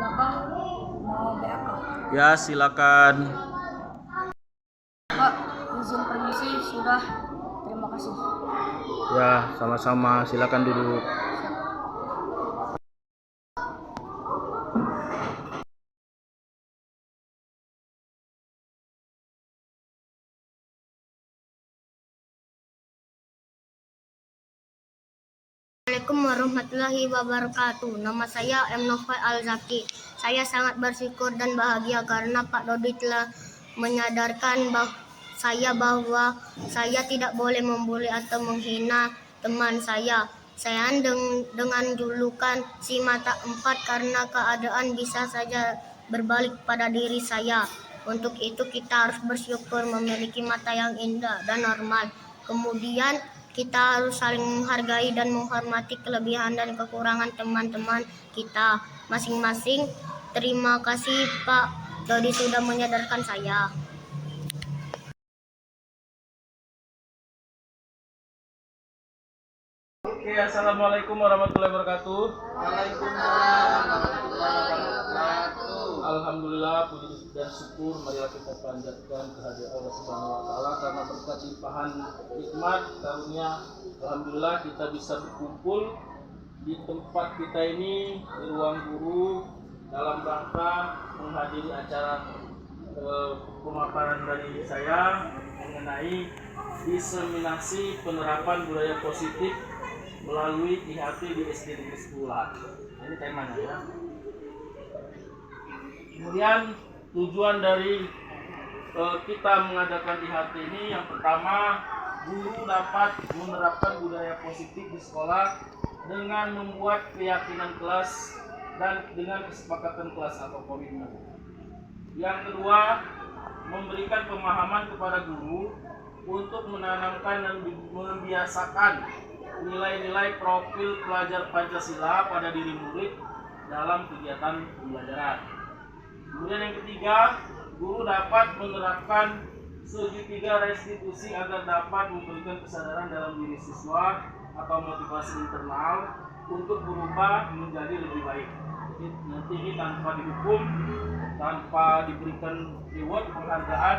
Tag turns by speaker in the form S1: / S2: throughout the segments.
S1: Abang mau BAK.
S2: Ya, silakan.
S1: Pak, izin permisi sudah. Terima kasih.
S2: Ya, sama-sama. Silakan duduk.
S3: Assalamualaikum warahmatullahi wabarakatuh. Nama saya M. Nofal Al-Zaki. Saya sangat bersyukur dan bahagia karena Pak Dodi telah menyadarkan bahwa saya tidak boleh membuli atau menghina teman saya. Saya dengan julukan si mata empat karena keadaan bisa saja berbalik pada diri saya. Untuk itu kita harus bersyukur memiliki mata yang indah dan normal. Kemudian kita harus saling menghargai dan menghormati kelebihan dan kekurangan teman-teman kita masing-masing. Terima kasih Pak Dodi sudah menyadarkan saya.
S2: Oke, assalamualaikum warahmatullahi wabarakatuh.
S4: Waalaikumsalam warahmatullahi wabarakatuh.
S2: Alhamdulillah, puji dan syukur marilah kita panjatkan kehadiran Allah Subhanahu wa taala karena berkat limpahan nikmat karunia. Alhamdulillah kita bisa berkumpul di tempat kita ini di ruang guru dalam rangka menghadiri acara pemaparan dari saya mengenai diseminasi penerapan budaya positif melalui IHT di SD Negeri 10. Ini temanya ya. Kemudian tujuan dari kita mengadakan IHT ini yang pertama, guru dapat menerapkan budaya positif di sekolah dengan membuat keyakinan kelas dan dengan kesepakatan kelas atau komitmen. Yang kedua, memberikan pemahaman kepada guru untuk menanamkan dan membiasakan nilai-nilai profil pelajar Pancasila pada diri murid dalam kegiatan pembelajaran. Kemudian yang ketiga, guru dapat menerapkan segitiga restitusi agar dapat memberikan kesadaran dalam diri siswa atau motivasi internal untuk berubah menjadi lebih baik. Nanti ini tanpa dihukum, tanpa diberikan reward penghargaan,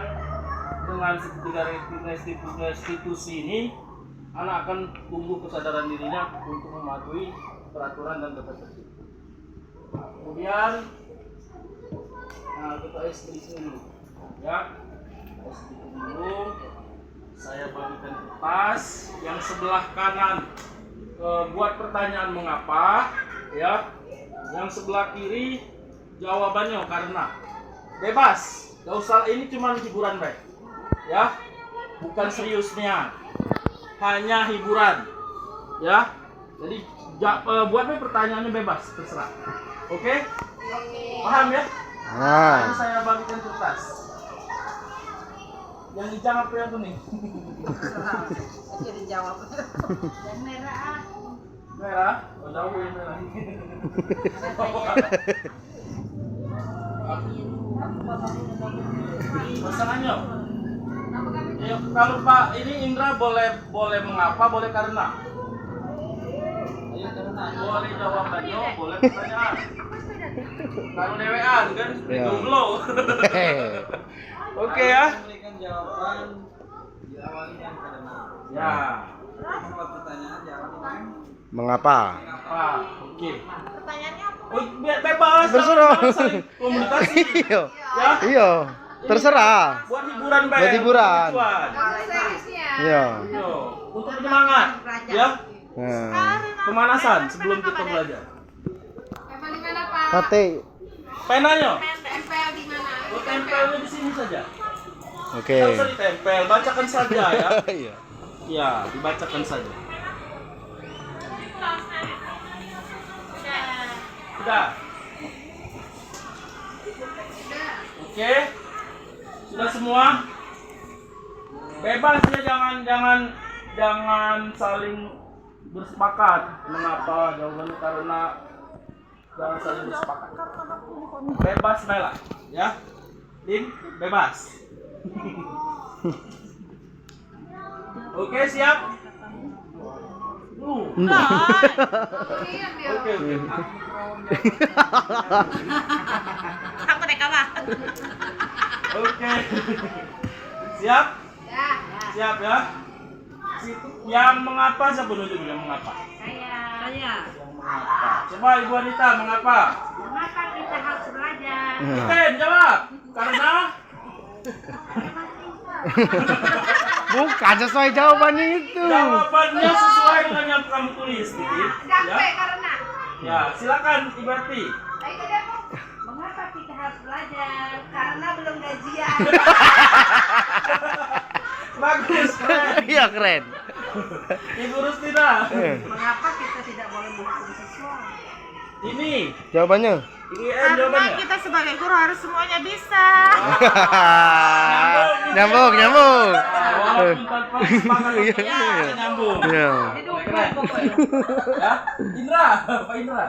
S2: dengan segitiga restitusi ini anak akan tumbuh kesadaran dirinya untuk mematuhi peraturan dan tata tertib. Kemudian kita SD dulu, ya. SD dulu, saya bagikan kertas yang sebelah kanan buat pertanyaan mengapa, ya. Yang sebelah kiri jawabannya karena. Bebas, gak usah, ini cuma hiburan baik, ya, bukan seriusnya, hanya hiburan, ya. Jadi buatnya pertanyaannya bebas, terserah. Oke? Paham ya? Ini saya bagikan kertas. Yang dijawab apa yang kuning?
S1: Jadi jawab. Yang merah.
S2: Merah? Oh, jauh yang merah. Pasangannya. Ya, kalau Pak ini Indra boleh mengapa, boleh karena. Boleh jawabannya, boleh pertanyaan. Kalau dewean kan jomblo. Oke ya.
S4: Memberikan jawaban diawali dengan karena.
S2: Ya.
S4: Empat pertanyaan jawaban
S2: Mengapa? Oke.
S1: Pertanyaannya apa?
S2: Oh, bebas.
S5: Terserah.
S2: Saling komunikasi.
S5: Iya.
S2: Ya.
S5: Iya. Terserah.
S2: Buat hiburan baik.
S5: Buat hiburan.
S1: Seriusnya.
S5: Iya.
S2: Yo, untuk penyemangat, ya.
S5: Nah.
S2: Pemanasan sebelum kita belajar.
S1: Tempel di mana, Pak?
S5: Kate.
S2: Penanya,
S1: Tempel di mana?
S2: oh, tempelnya di sini saja.
S5: Oke.
S2: Tidak usah ditempel, bacakan saja ya.
S5: Iya.
S2: Ya, dibacakan saja. Sudah. Oke. Sudah semua? Bebas ya, jangan saling bersepakat. Mengapa jawabannya karena, jangan saling bersepakat. Bebas Mela, ya. Tim bebas. Oke, siap? guru. Oke.
S6: Aku dek apa?
S2: Oke. Siap? Siap ya? Yang mengapa siapa dulu yang mengapa?
S6: Saya.
S2: Yang mengapa? Coba Ibu Anita, mengapa?
S6: Mengapa kita harus belajar?
S2: Iten, jawab. Karena
S5: Bukan sesuai jawabannya itu.
S2: jawabannya sesuai dengan yang kamu tulis, Titik. Ya.
S6: Karena.
S2: Ya, silakan Iberti.
S6: Mengapa kita harus belajar? Karena belum gajian.
S2: Bagus, keren.
S5: Iya keren.
S2: Ibu Rustina.
S6: Mengapa kita tidak boleh menghukum siswa?
S2: Ini
S5: Jawabannya.
S2: IGN jawabannya.
S6: Kita sebagai guru harus semuanya bisa.
S5: Nyambung, nyambung.
S2: Walaupun tanpa semangat nyambung.
S5: Iya.
S2: Keren. Ya, Indra, Pak Indra.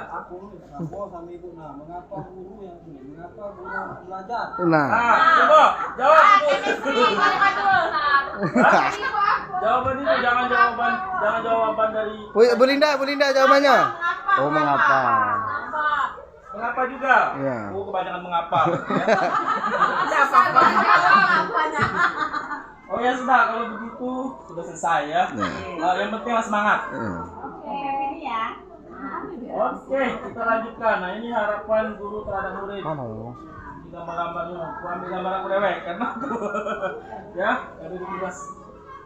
S4: Mengapa guru belajar?
S5: Nah,
S2: Coba jawab Ibu. Jawaban itu jangan jawaban dari
S5: Bu Linda jawabannya. Oh, mengapa?
S2: mengapa juga.
S5: Iya.
S2: Oh, kebanyakan mengapa. Oh ya sudah, kalau begitu sudah selesai ya. Yang penting lah semangat. Oke, kita lanjutkan. Nah, ini harapan guru terhadap murid. Ini gambar-gambarnya, aku ambil gambar aku dewek karena aku ya, ada di tugas.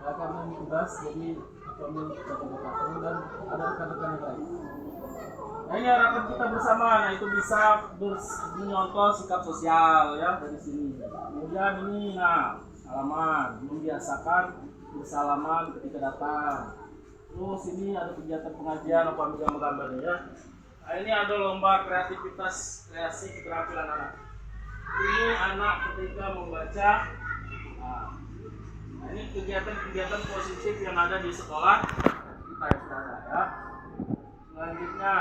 S2: Karena ini tugas, jadi aku ambil kata-kata dan ada rekan-rekan yang lain. Nah, ini harapan kita bersama, nah itu bisa menyontoh sikap sosial ya dari sini. Kemudian ini, nah, salaman, membiasakan bersalaman ketika datang. Terus ini ada kegiatan pengajian, apa ambil gambar-gambarnya ya. Nah, ini ada lomba kreativitas kreasi keterampilan anak. Ini anak ketika membaca. Nah, ini kegiatan-kegiatan positif yang ada di sekolah kita ya. Selanjutnya.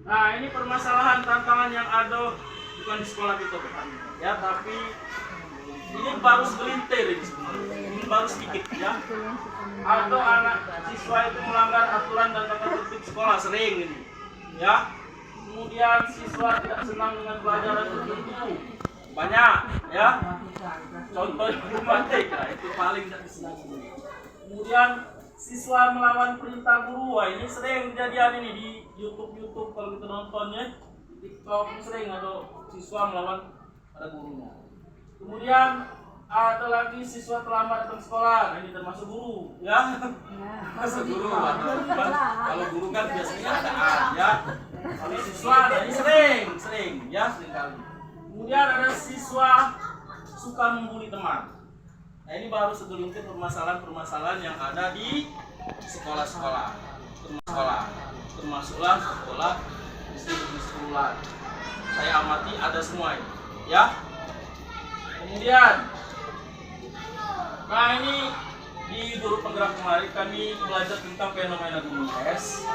S2: Nah, ini permasalahan tantangan yang ada bukan di sekolah kita ya, tapi ini baru segelintir ini sebenarnya. Ini baru sedikit ya. Ada anak siswa itu melanggar aturan dan tata tertib sekolah sering ini. Ya. Kemudian siswa tidak senang dengan pelajaran tertentu. Banyak ya. Contoh informatika itu paling tidak disenangi. Kemudian siswa melawan perintah guru. Wah, ini sering kejadian ini di YouTube kalau kita nontonnya. TikTok sering ada siswa melawan pada gurunya. Kemudian ada lagi siswa terlambat datang sekolah. Nah, ini termasuk guru, ya. Termasuk guru. Kalau guru kan biasanya ada ya. Kalau siswa, nah ini sering, ya sering kali. Kemudian ada siswa suka membuli teman. Nah, ini baru segelintir permasalahan yang ada di sekolah-sekolah. Termasuklah sekolah sekolah. Saya amati ada semua ini, ya. Kemudian, nah ini di guru penggerak kemarin kami belajar tentang fenomena gunung es.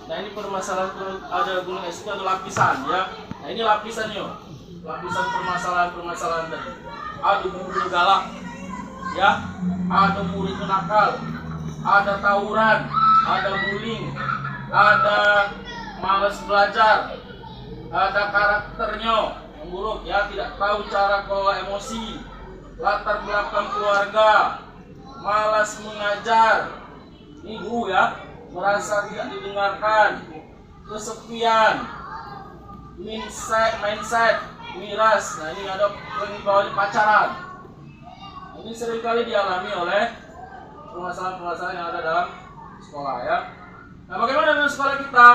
S2: Nah, ini permasalahan ada gunung es itu ada lapisan, ya. Nah, ini lapisannya, lapisan permasalahan tadi. Ada murid galak, ya. Ada murid nakal, ada tawuran, ada bullying, ada malas belajar, ada karakternya yang buruk ya, tidak tahu cara kelola emosi, latar belakang keluarga, malas mengajar, ini guru ya, merasa tidak didengarkan, kesepian, mindset, miras. Nah, ini ada yang bawahnya pacaran. Ini seringkali dialami oleh permasalahan-permasalahan yang ada dalam sekolah ya. Nah, bagaimana dengan sekolah kita?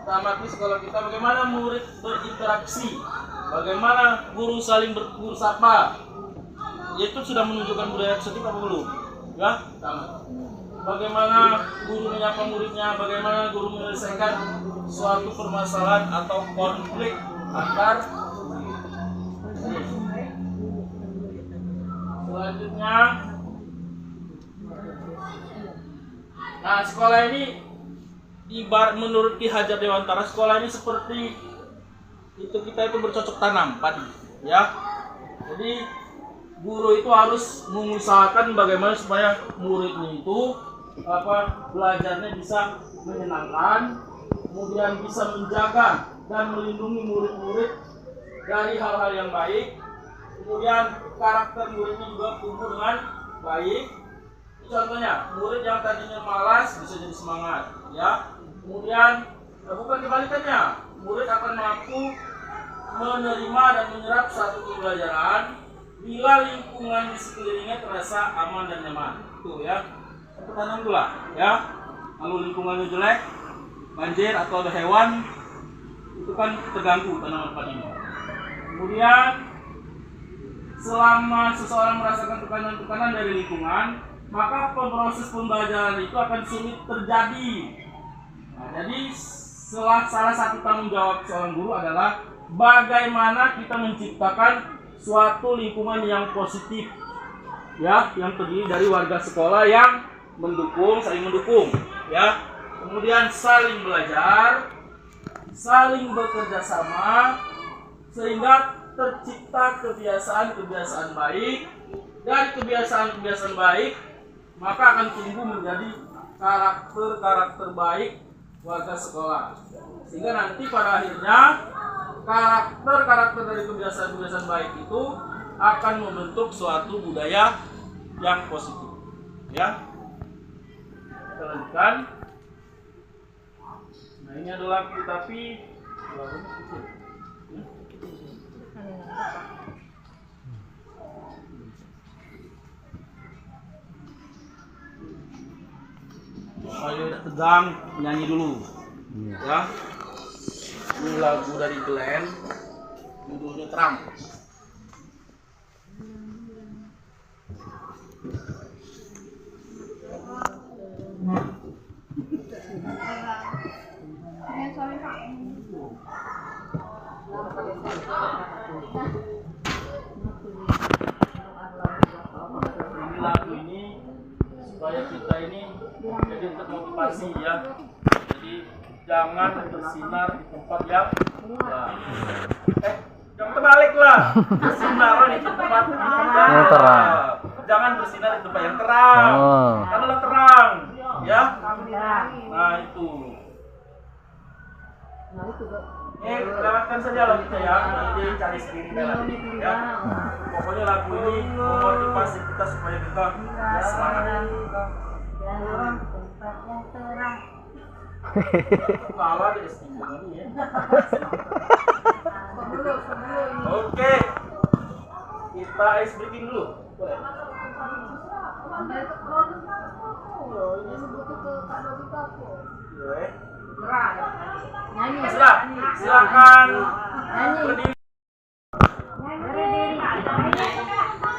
S2: Kita amati sekolah kita, bagaimana murid berinteraksi, bagaimana guru saling bertegur sapa. Itu sudah menunjukkan budaya positif apa belum? Ya, bagaimana guru menyapa muridnya, bagaimana guru menyelesaikan suatu permasalahan atau konflik antar murid. Selanjutnya, nah sekolah ini menurut Ki Hajar Dewantara, sekolah ini seperti itu, kita itu bercocok tanam padi, ya. Jadi guru itu harus mengusahakan bagaimana supaya muridnya itu belajarnya bisa menyenangkan, kemudian bisa menjaga dan melindungi murid-murid dari hal-hal yang baik, kemudian karakter muridnya juga tumbuh dengan baik. Contohnya, murid yang tadinya malas bisa jadi semangat, ya. Kemudian bukan kebalikannya, murid akan mampu menerima dan menyerap satu pembelajaran bila lingkungan di sekelilingnya terasa aman dan nyaman. Itu ya. Pertanyaan dulu ya. Kalau lingkungannya jelek, banjir atau ada hewan, itu kan terganggu tanaman padi ini. Kemudian selama seseorang merasakan tekanan-tekanan dari lingkungan, maka proses pembelajaran itu akan sulit terjadi. Nah, jadi salah satu tanggung jawab seorang guru adalah bagaimana kita menciptakan suatu lingkungan yang positif, ya, yang terdiri dari warga sekolah yang saling mendukung, ya. Kemudian saling belajar, saling bekerja sama, sehingga tercipta kebiasaan-kebiasaan baik. Dari kebiasaan-kebiasaan baik, maka akan tumbuh menjadi karakter-karakter baik warga sekolah. Sehingga nanti pada akhirnya karakter-karakter dari kebiasaan-kebiasaan baik itu akan membentuk suatu budaya yang positif. Ya, kita lanjutkan. Nah, ini adalah tapi ayo tegang, nyanyi dulu. Ya. Ini lagu dari Glenn, judulnya Trump. Ini lagu ini supaya kita ini jadi termotivasi, ya. Jadi jangan bersinar di tempat yang yang terbalik lah. Bersinar di tempat yang
S5: terang.
S2: Jangan bersinar di tempat yang terang. Karena terang, ya. Nah itu. Lewatkan saja lagu kita ya. Nanti cari sendiri ya. Pokoknya lagu ini memotivasi kita supaya kita semangat. Kalah deh ini ya. Oke, kita ice breaking dulu. Boleh. Silakan berdiri.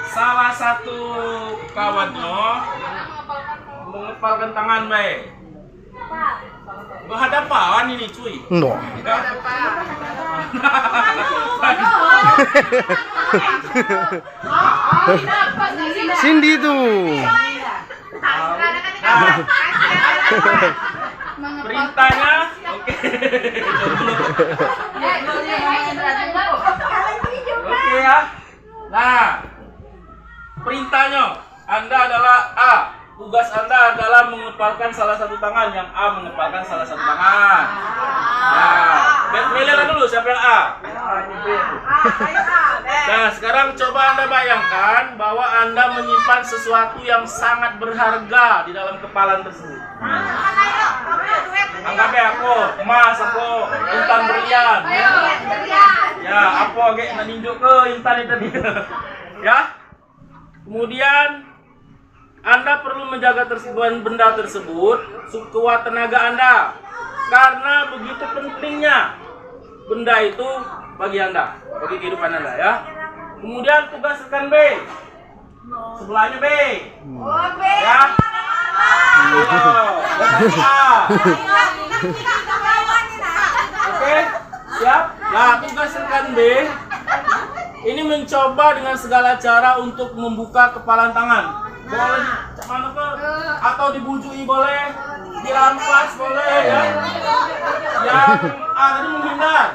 S2: Salah satu kawannya mengepalkan tangan baik. Berhadapan ini cuy.
S5: No. Cindy tuh.
S2: Perintahnya, oke. Oke ya. Nah, perintahnya, Anda adalah A. Tugas Anda adalah mengepalkan salah satu tangan. Yang A mengepalkan salah satu tangan. Nah, milihlah dulu siapa yang A. Nah, sekarang coba Anda bayangkan bahwa Anda menyimpan sesuatu yang sangat berharga di dalam kepalan tersebut. Anggapnya aku, emas aku, intan berlian. Ya, aku agak menunjuk ke intan itu tadi. Ya. Kemudian Anda perlu menjaga benda tersebut sekuat tenaga Anda, karena begitu pentingnya benda itu bagi Anda, bagi kehidupan Anda, ya. Kemudian tugas rekan B, sebelahnya B, ya. Oke, siap. Nah, tugas rekan B ini mencoba dengan segala cara untuk membuka kepalan tangan. Boleh mana ke, atau dibujui boleh, dirampas boleh, ya. Yang tadi menghindar,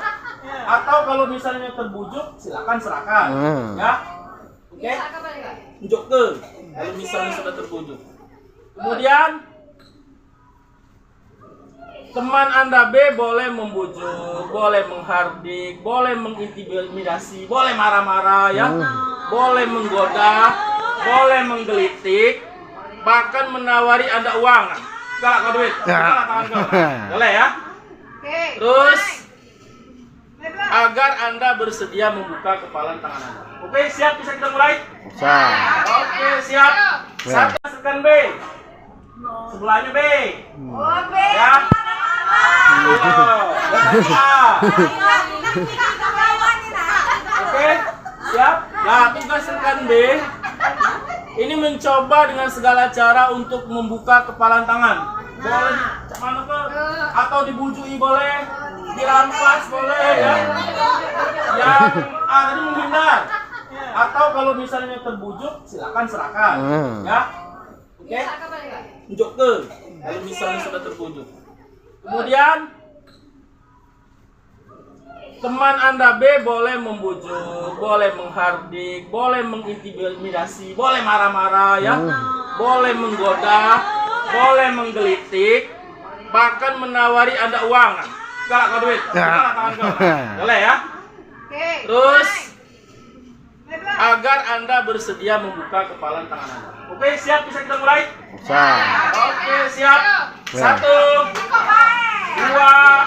S2: atau kalau misalnya terbujuk silakan serahkan, ya. Oke? Tunjukkan kalau misalnya sudah terbujuk. Kemudian teman Anda B boleh membujuk, boleh menghardik, boleh mengintimidasi, boleh marah-marah ya, boleh menggoda, boleh menggelitik, bahkan menawari Anda uang. Galak kau duit, galak tangan kau. Boleh ya. Terus agar Anda bersedia membuka kepalan tangan Anda. Oke, siap, bisa kita mulai? Oke, siap. Satu tekan B. Sebelahnya B. Ya. Oke, siap. Nah, tugas rekan B ini mencoba dengan segala cara untuk membuka kepalan tangan. Boleh mana ke? Atau dibujui boleh, dirampas boleh ya. Yang tadi menghindar. Atau kalau misalnya terbujuk, silakan serahkan. Ya. Oke. Tunjukkan kalau misalnya sudah terbujuk. Kemudian teman Anda B boleh membujuk, boleh menghardik, boleh mengintimidasi, boleh marah-marah ya, boleh menggoda, boleh menggelitik, bahkan menawari Anda uang. Galak kau duit, galak tangan kau. Boleh ya. Terus agar Anda bersedia membuka kepalan tangan Anda. Oke, siap, bisa kita mulai? Oke, siap. Satu, dua,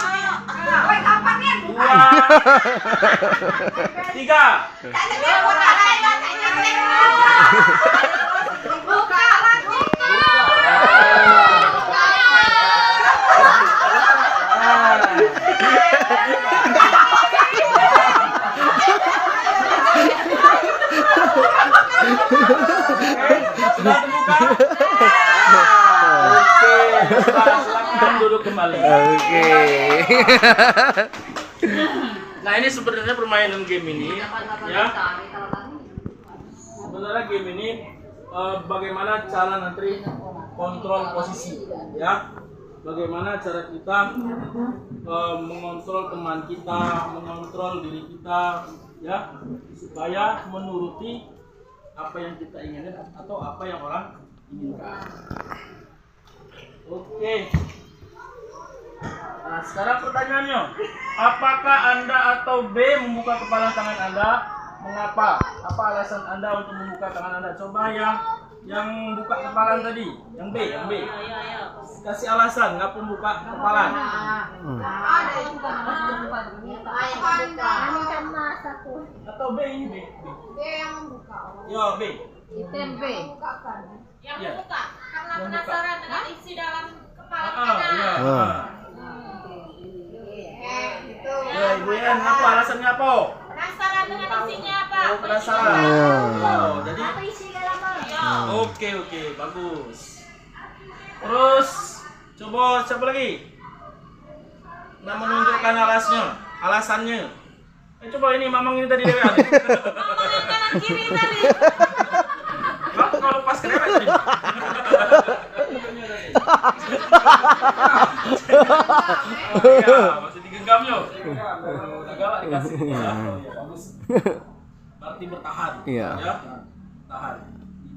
S2: tiga. Sudah terbuka? Oke, silakan duduk kembali.
S5: Oke.
S2: Nah, ini sebenarnya permainan game ini ya. Sebenarnya game ini bagaimana cara nanti kontrol posisi ya. Bagaimana cara kita mengontrol teman kita, mengontrol diri kita ya, supaya menuruti apa yang kita inginkan atau apa yang orang inginkan. Oke. Nah, sekarang pertanyaannya, apakah Anda atau B membuka kepala tangan Anda? Mengapa? Apa alasan Anda untuk membuka tangan Anda? Coba yang buka kepalan tadi, yang B. Kasih alasan, ngapa membuka kepalan? Atau B ini B?
S6: B yang membuka.
S2: Yo, B.
S6: Item B.
S2: Yang
S6: membuka karena penasaran dengan isi dalam kepala
S2: Iya.
S6: Gitu.
S2: Ya, Ibu Yan, apa alasannya apa?
S6: Penasaran dengan isinya apa?
S2: Oh, penasaran. Oh, jadi
S6: Apa isi dalamnya?
S2: Oke, bagus. Terus coba siapa lagi? Nah, menunjukkan alasannya. Coba ini Mamang ini tadi dewean.
S6: Mamang yang kanan kiri tadi.
S2: Bang, kalau lepas kenapa tadi? Iya, masih digenggamnya. Udah galak dikasih. Ya, bagus. Berarti bertahan.
S5: Iya.
S2: Ya, tahan.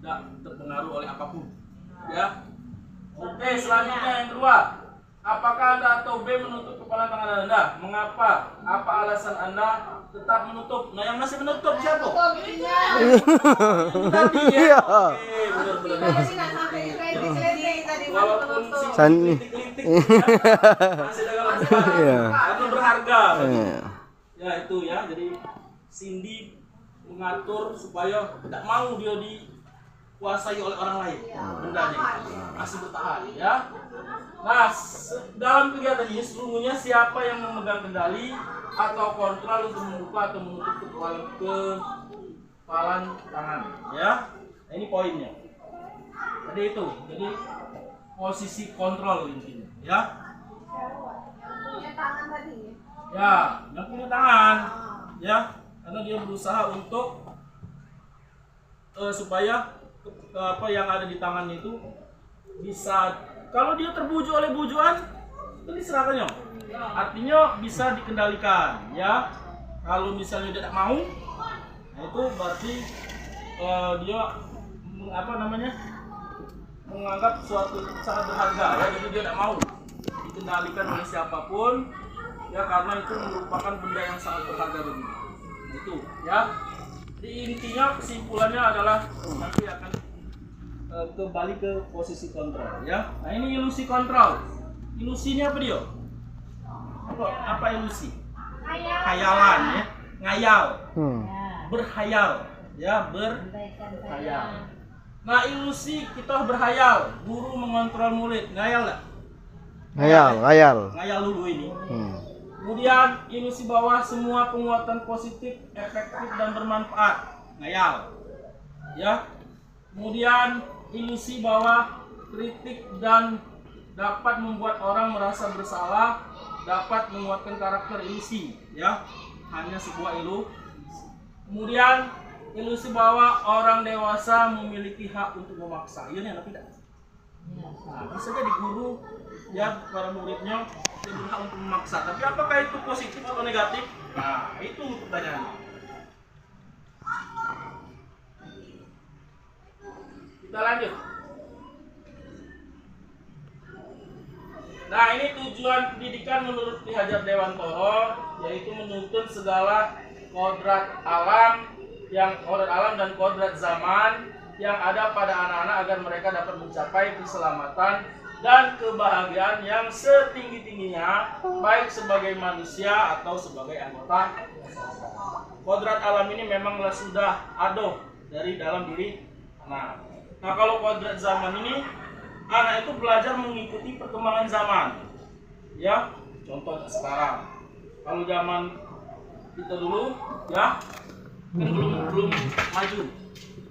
S2: Tidak terpengaruh oleh apapun. Ya. Oke, selanjutnya yang kedua. Apakah Anda atau B menutup kepala tangan Anda? Mengapa? Apa alasan Anda tetap menutup? Nah, yang masih menutup siapa? Tadi ya. Oke, benar-benar. Walaupun si
S5: Sani.
S2: kritik-kritik masih dalam
S5: Iya.
S2: itu berharga.
S5: Iya.
S2: Ya itu ya. Jadi Cindy mengatur supaya tidak mau dia dikuasai oleh orang lain. Bendanya masih bertahan ya. Nah, dalam kegiatan ini sesungguhnya siapa yang memegang kendali atau kontrol untuk membuka atau menutup kepalan tangan ya. Nah, ini poinnya. Jadi itu. Jadi posisi kontrol intinya ya.
S6: Punya tangan tadi.
S2: Ya, yang punya tangan ya, karena dia berusaha untuk supaya apa yang ada di tangannya itu bisa, kalau dia terbujuk oleh bujuan itu diserahkannya, artinya bisa dikendalikan ya. Kalau misalnya dia tidak mau, nah itu berarti dia menganggap suatu sangat berharga ya, jadi dia tidak mau dikendalikan oleh siapapun ya, karena itu merupakan benda yang sangat berharga bagi dia. Itu ya. Di intinya kesimpulannya adalah nanti akan kembali ke posisi kontrol ya. Nah ini ilusi kontrol. Ilusinya apa dia? Apa ilusi? Khayalan ya, ngayal, berhayal ya, berhayal. Nah ilusi kita berhayal, guru mengontrol murid, ngayal nggak? Ngayal dulu ini. Kemudian ilusi bahwa semua penguatan positif, efektif dan bermanfaat, ngayal ya. Kemudian ilusi bahwa kritik dan dapat membuat orang merasa bersalah, dapat menguatkan karakter, ilusi ya, hanya sebuah ilusi. Kemudian ilusi bahwa orang dewasa memiliki hak untuk memaksa, iya nih tidak? Nah, bisa jadi guru ya, para muridnya dia berhak untuk memaksa, tapi apakah itu positif atau negatif? Nah itu pertanyaannya. Kita lanjut. Nah ini tujuan pendidikan menurut Ki Hajar Dewantara, yaitu menuntun segala kodrat alam dan kodrat zaman yang ada pada anak-anak agar mereka dapat mencapai keselamatan dan kebahagiaan yang setinggi-tingginya, baik sebagai manusia atau sebagai anggota masyarakat. Kodrat alam ini memanglah sudah ada dari dalam diri anak. Nah kalau kodrat zaman ini, anak itu belajar mengikuti perkembangan zaman ya. Contoh sekarang, kalau zaman kita dulu ya kan belum maju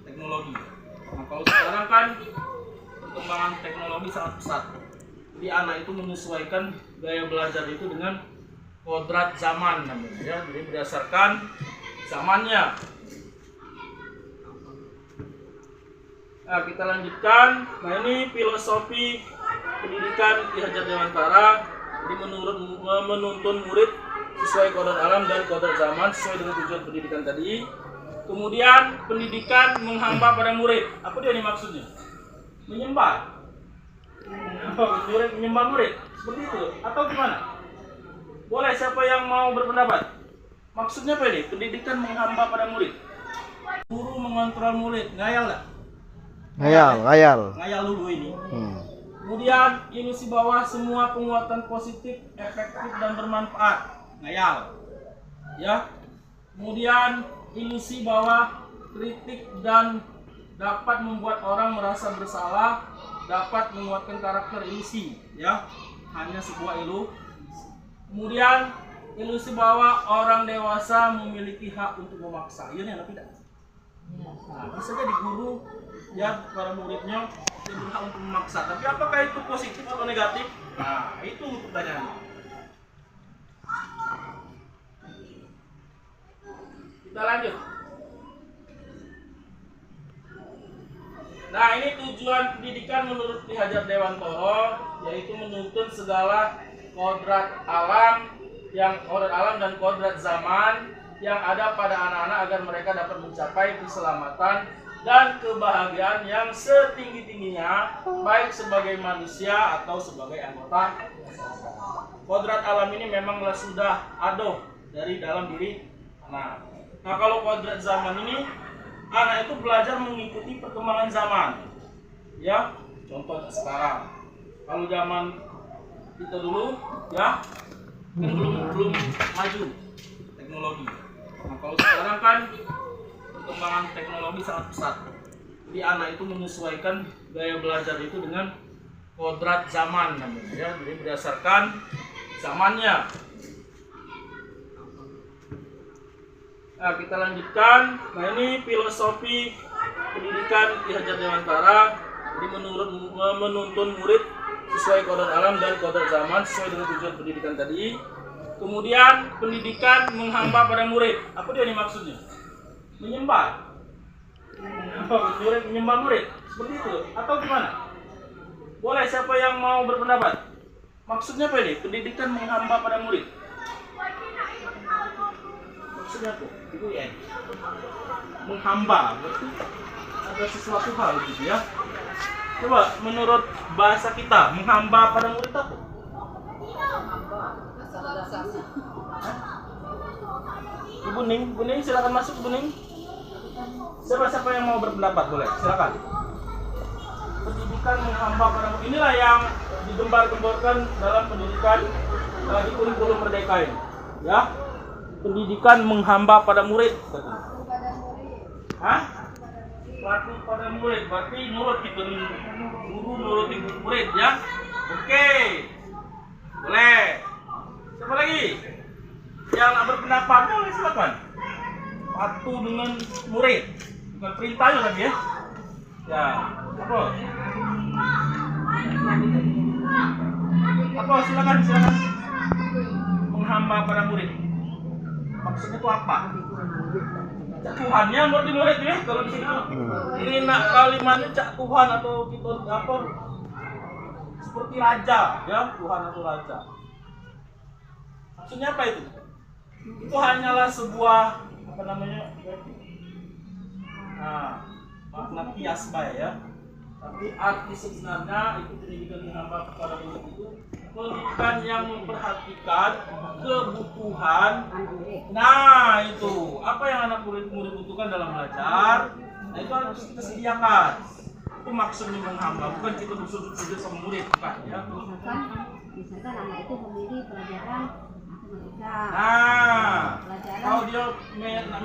S2: teknologi. Nah kalau sekarang kan perkembangan teknologi sangat pesat, jadi anak itu menyesuaikan gaya belajar itu dengan kodrat zaman namanya ya, jadi berdasarkan zamannya. Nah kita lanjutkan. Nah ini filosofi pendidikan Ki Hajar Dewantara, jadi menuntun murid sesuai kodrat alam dan kodrat zaman sesuai dengan tujuan pendidikan tadi. Kemudian pendidikan menghamba pada murid, apa dia nih maksudnya? Menyembah murid, menyembah murid seperti itu atau gimana? Boleh, siapa yang mau berpendapat? Maksudnya apa ini? Pendidikan menghamba pada murid, guru mengontrol murid, ngayal nggak? Ngayal dulu ini. Kemudian ilusi bahwa semua penguatan positif, efektif dan bermanfaat, ngayal ya. Kemudian ilusi bahwa kritik dan dapat membuat orang merasa bersalah, dapat menguatkan karakter, ilusi ya, hanya sebuah ilusi. Kemudian ilusi bahwa orang dewasa memiliki hak untuk memaksa, iya nih tidak? Nah, bisa jadi guru ya, para muridnya dia berhak untuk memaksa, tapi apakah itu positif atau negatif? Nah itu pertanyaannya. Kita lanjut. Nah ini tujuan pendidikan menurut Ki Hajar Dewantara, yaitu menuntun segala kodrat alam dan kodrat zaman yang ada pada anak-anak agar mereka dapat mencapai keselamatan dan kebahagiaan yang setinggi-tingginya, baik sebagai manusia atau sebagai anggota masyarakat. Kodrat alam ini memanglah sudah ada dari dalam diri anak. Nah kalau kodrat zaman ini, anak itu belajar mengikuti perkembangan zaman ya. Contoh sekarang, kalau zaman kita dulu ya kan belum maju teknologi. Nah kalau sekarang kan perkembangan teknologi sangat pesat, jadi anak itu menyesuaikan gaya belajar itu dengan kodrat zaman namanya ya, jadi berdasarkan zamannya. Nah kita lanjutkan. Nah ini filosofi pendidikan Ki Hajar Dewantara, jadi menuntun murid sesuai kodrat alam dan kodrat zaman sesuai dengan tujuan pendidikan tadi. Kemudian pendidikan menghamba pada murid, apa dia nih maksudnya? Menyembah murid, menyembah murid seperti itu atau gimana? Boleh, siapa yang mau berpendapat? Maksudnya apa ini? Pendidikan menghamba pada murid. Maksudnya apa? Ibu ya. menghamba, berarti ada sesuatu hal gitu ya. Coba menurut bahasa kita, menghamba pada murid apa? Ibu Ning silakan masuk Ibu Ning. Siapa yang mau berpendapat boleh, silakan. Pendidikan menghamba pada murid, inilah yang digembar-gemborkan dalam pendidikan di kurikulum Merdeka ini, ya. Pendidikan menghamba pada murid. Hah? Patuh pada murid, berarti nurut gitu, guru nurut murid ya. Oke, boleh. Siapa lagi yang berpendapat boleh silakan. Patuh dengan murid, bukan perintahnya lagi ya. Ya, apa silakan. Menghamba pada murid, maksudnya itu apa? Tuhannya buat di murid ya, kalau di situ ini nak kalimatnya cak Tuhan atau kita apa seperti raja ya, Tuhan atau raja. Maksudnya apa itu? Itu hanyalah sebuah apa namanya? Makna kias baik ya. Tapi arti sebenarnya itu pendidikan menghamba kepada murid itu pendidikan yang memperhatikan kebutuhan. Nah itu apa yang anak murid butuhkan dalam belajar. Nah itu harus kita sediakan. Itu maksudnya menghamba, bukan kita bersujud sama murid, bukan ya.
S6: Misalkan anak itu memilih pelajaran matematika.
S2: Nah, kalau dia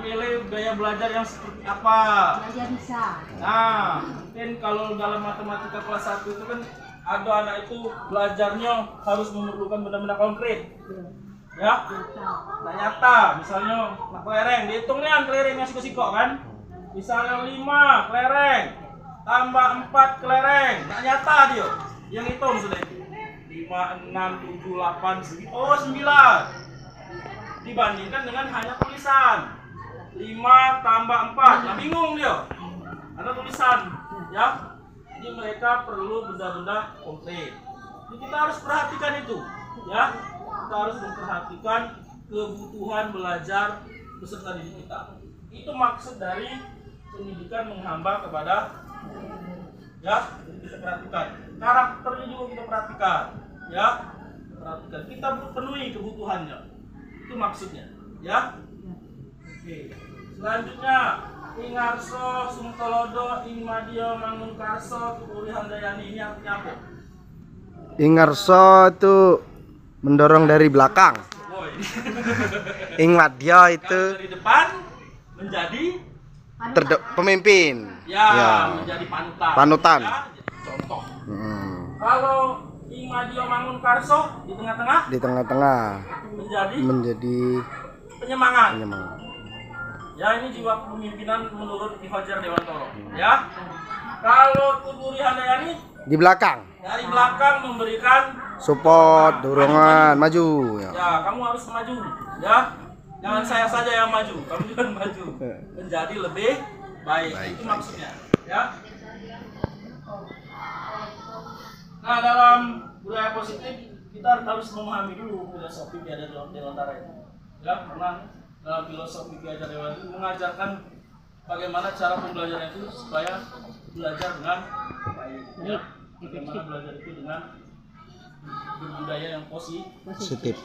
S2: milih gaya belajar yang seperti apa?
S6: Belajar bisa.
S2: Nah, mungkin kalau dalam matematika kelas 1 itu kan ada anak itu belajarnya harus memerlukan benda-benda konkret. Ya, nah nyata, misalnya nak kelereng, dihitungnya kelerengnya sikok kan? Misalnya 5 kelereng, tambah 4 kelereng, nah nyata dia, yang hitung sudah 5, 6, 7, 8, 9 dibandingkan dengan hanya tulisan 5 tambah 4, nah bingung dia, ada tulisan, ya. Jadi mereka perlu benda-benda konkret. Jadi kita harus perhatikan itu, ya. Kita harus memperhatikan kebutuhan belajar peserta didik kita. Itu maksud dari pendidikan menghamba kepada, ya. Jadi kita perhatikan. Karakternya juga kita perhatikan, ya. Perhatikan. Kita penuhi kebutuhannya. Itu maksudnya, ya. Oke. Selanjutnya. Ing Arso, Sumtolodo, Ing Madio, Mangun Karso, Tuturi Handayani, ini artinya apa?
S5: Ing Arso itu mendorong dari belakang. Ing Madio itu
S2: dari depan menjadi
S5: pemimpin.
S2: Ya, menjadi
S5: panutan.
S2: Ya, jadi contoh. Kalau Ing Madio, Mangun Karso di tengah-tengah?
S5: Di tengah-tengah. Menjadi
S2: penyemangat. Ya, ini jiwa kepemimpinan menurut Ki Fajar Dewantoro. Ya. Kalau Tuturi Handayani
S5: di belakang.
S2: Dari belakang memberikan
S5: support, dorongan, maju.
S2: Ya, kamu harus maju. Ya. Jangan saya saja yang maju, kamu juga maju. Menjadi lebih baik. Itu maksudnya. Ya. Nah, dalam budaya positif kita harus memahami dulu filosofi Ki Hajar Dewantara itu. Ya, karena dalam filosofi Ki Hajar Dewantara itu mengajarkan bagaimana cara pembelajaran itu supaya belajar dengan baik, ya. Bagaimana belajar itu dengan berbudaya yang positif.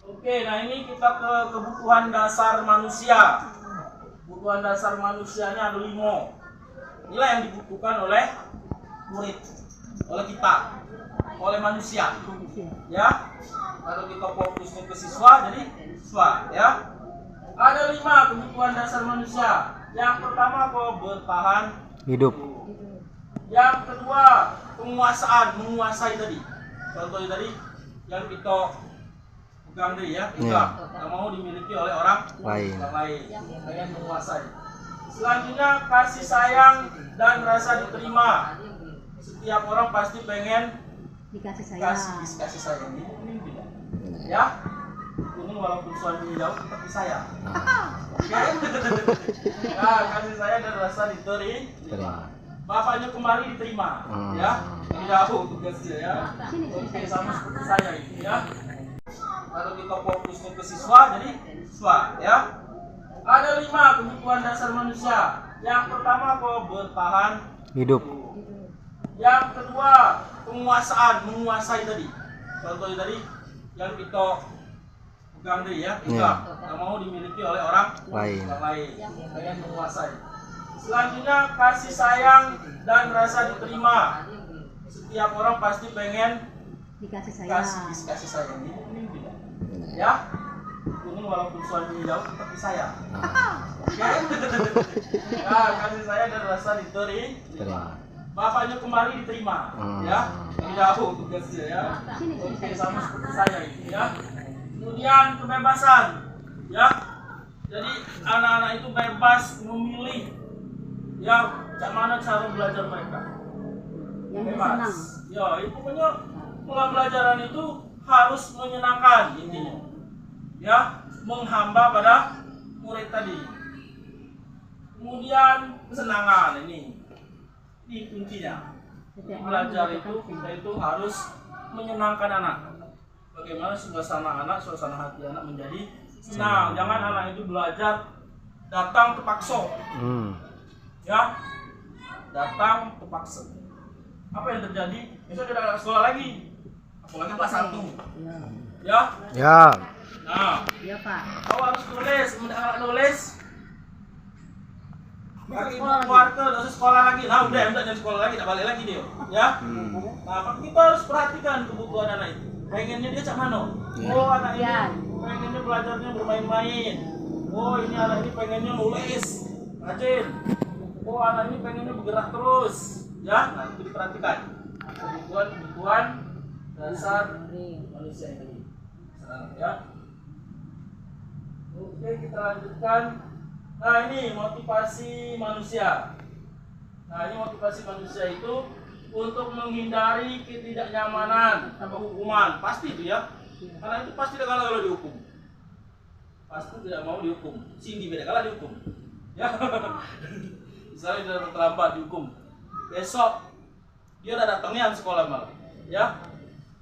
S2: Oke, nah ini kita ke kebutuhan dasar manusia. Kebutuhan dasar manusianya ada 5. Inilah yang dibutuhkan oleh murid, oleh kita, oleh manusia. Ya. Kalau kita fokusnya ke siswa, jadi siswa, ya. Ada 5 kebutuhan dasar manusia. Yang pertama apa? Bertahan
S5: hidup.
S2: Yang kedua, penguasaan, menguasai tadi. Contohnya tadi yang kita pegang tadi ya, pegang. Nggak mau dimiliki oleh orang lain. Pengen menguasai. Selanjutnya kasih sayang dan rasa diterima. Setiap orang pasti pengen
S6: dikasih sayang.
S2: Kasih sayang. Ini tidak. Ya, ini walaupun suami jauh tetap disayang. Oke. Nah, kasih sayang dan rasa diterima. Bapaknya kembali diterima, ya. Jauh tugasnya ya. Oke, sama seperti saya ini ya. Kalau kita fokusnya ke siswa, jadi siswa, ya. Ada 5 kebutuhan dasar manusia. Yang pertama apa? Bertahan
S5: Hidup.
S2: Yang kedua, penguasaan, menguasai tadi. Contohnya tadi yang kita pegang tadi ya, pegang. Nggak mau dimiliki oleh orang lain. Pengen menguasai. Selanjutnya kasih sayang dan rasa diterima. Setiap orang pasti pengen
S6: Dikasih sayang.
S2: kasih sayang. Ini kuning tidak? Ya, kuning walaupun suami jauh tetap disayang. Oke? Nah, kasih sayang dan rasa diterima. Bapaknya kemari diterima, ya. Jauh tugasnya ya. Oke, sama seperti saya ini ya. Kemudian kebebasan, ya. Jadi anak-anak itu bebas memilih, ya, cak mana cara belajar mereka.
S6: Yang
S2: Bebas.
S6: senang.
S2: Ya, itu pokoknya pembelajaran itu harus menyenangkan intinya. Ya, menghamba pada murid tadi. Kemudian kesenangan ini kuncinya. Belajar itu kita itu harus menyenangkan anak. Bagaimana suasana anak, suasana hati anak menjadi senang. Jangan anak itu belajar datang terpaksa. Ya, datang terpaksa. Apa yang terjadi? Besok tidak ada sekolah lagi. Apalagi kelas 1. Ya.
S5: Ya.
S2: Nah,
S6: Iya, Pak.
S2: kau harus nulis, nulis. Bagi ibu keluarga, dosis sekolah lagi. Nah, udah jangan sekolah lagi, tak balik lagi dia. Ya. Nah, kita harus perhatikan kebutuhan anak itu. Pengennya dia cak mana? Oh, anak ini pengennya belajarnya bermain-main. Oh, ini anak ini pengennya nulis, rajin. Oh, anak ini pengennya bergerak terus. Ya, nah itu diperhatikan. Kebutuhan dasar manusia ini. Ya. Oke, kita lanjutkan. Nah, ini motivasi manusia. Nah, ini motivasi manusia itu untuk menghindari ketidaknyamanan atau hukuman. Pasti itu ya. Karena itu pasti tidak kalau dihukum. Pasti tidak mau dihukum. Cindy beda kala dihukum. Ya. Misalnya dia terlambat dihukum. Besok dia udah datangnya sekolah malam. Ya.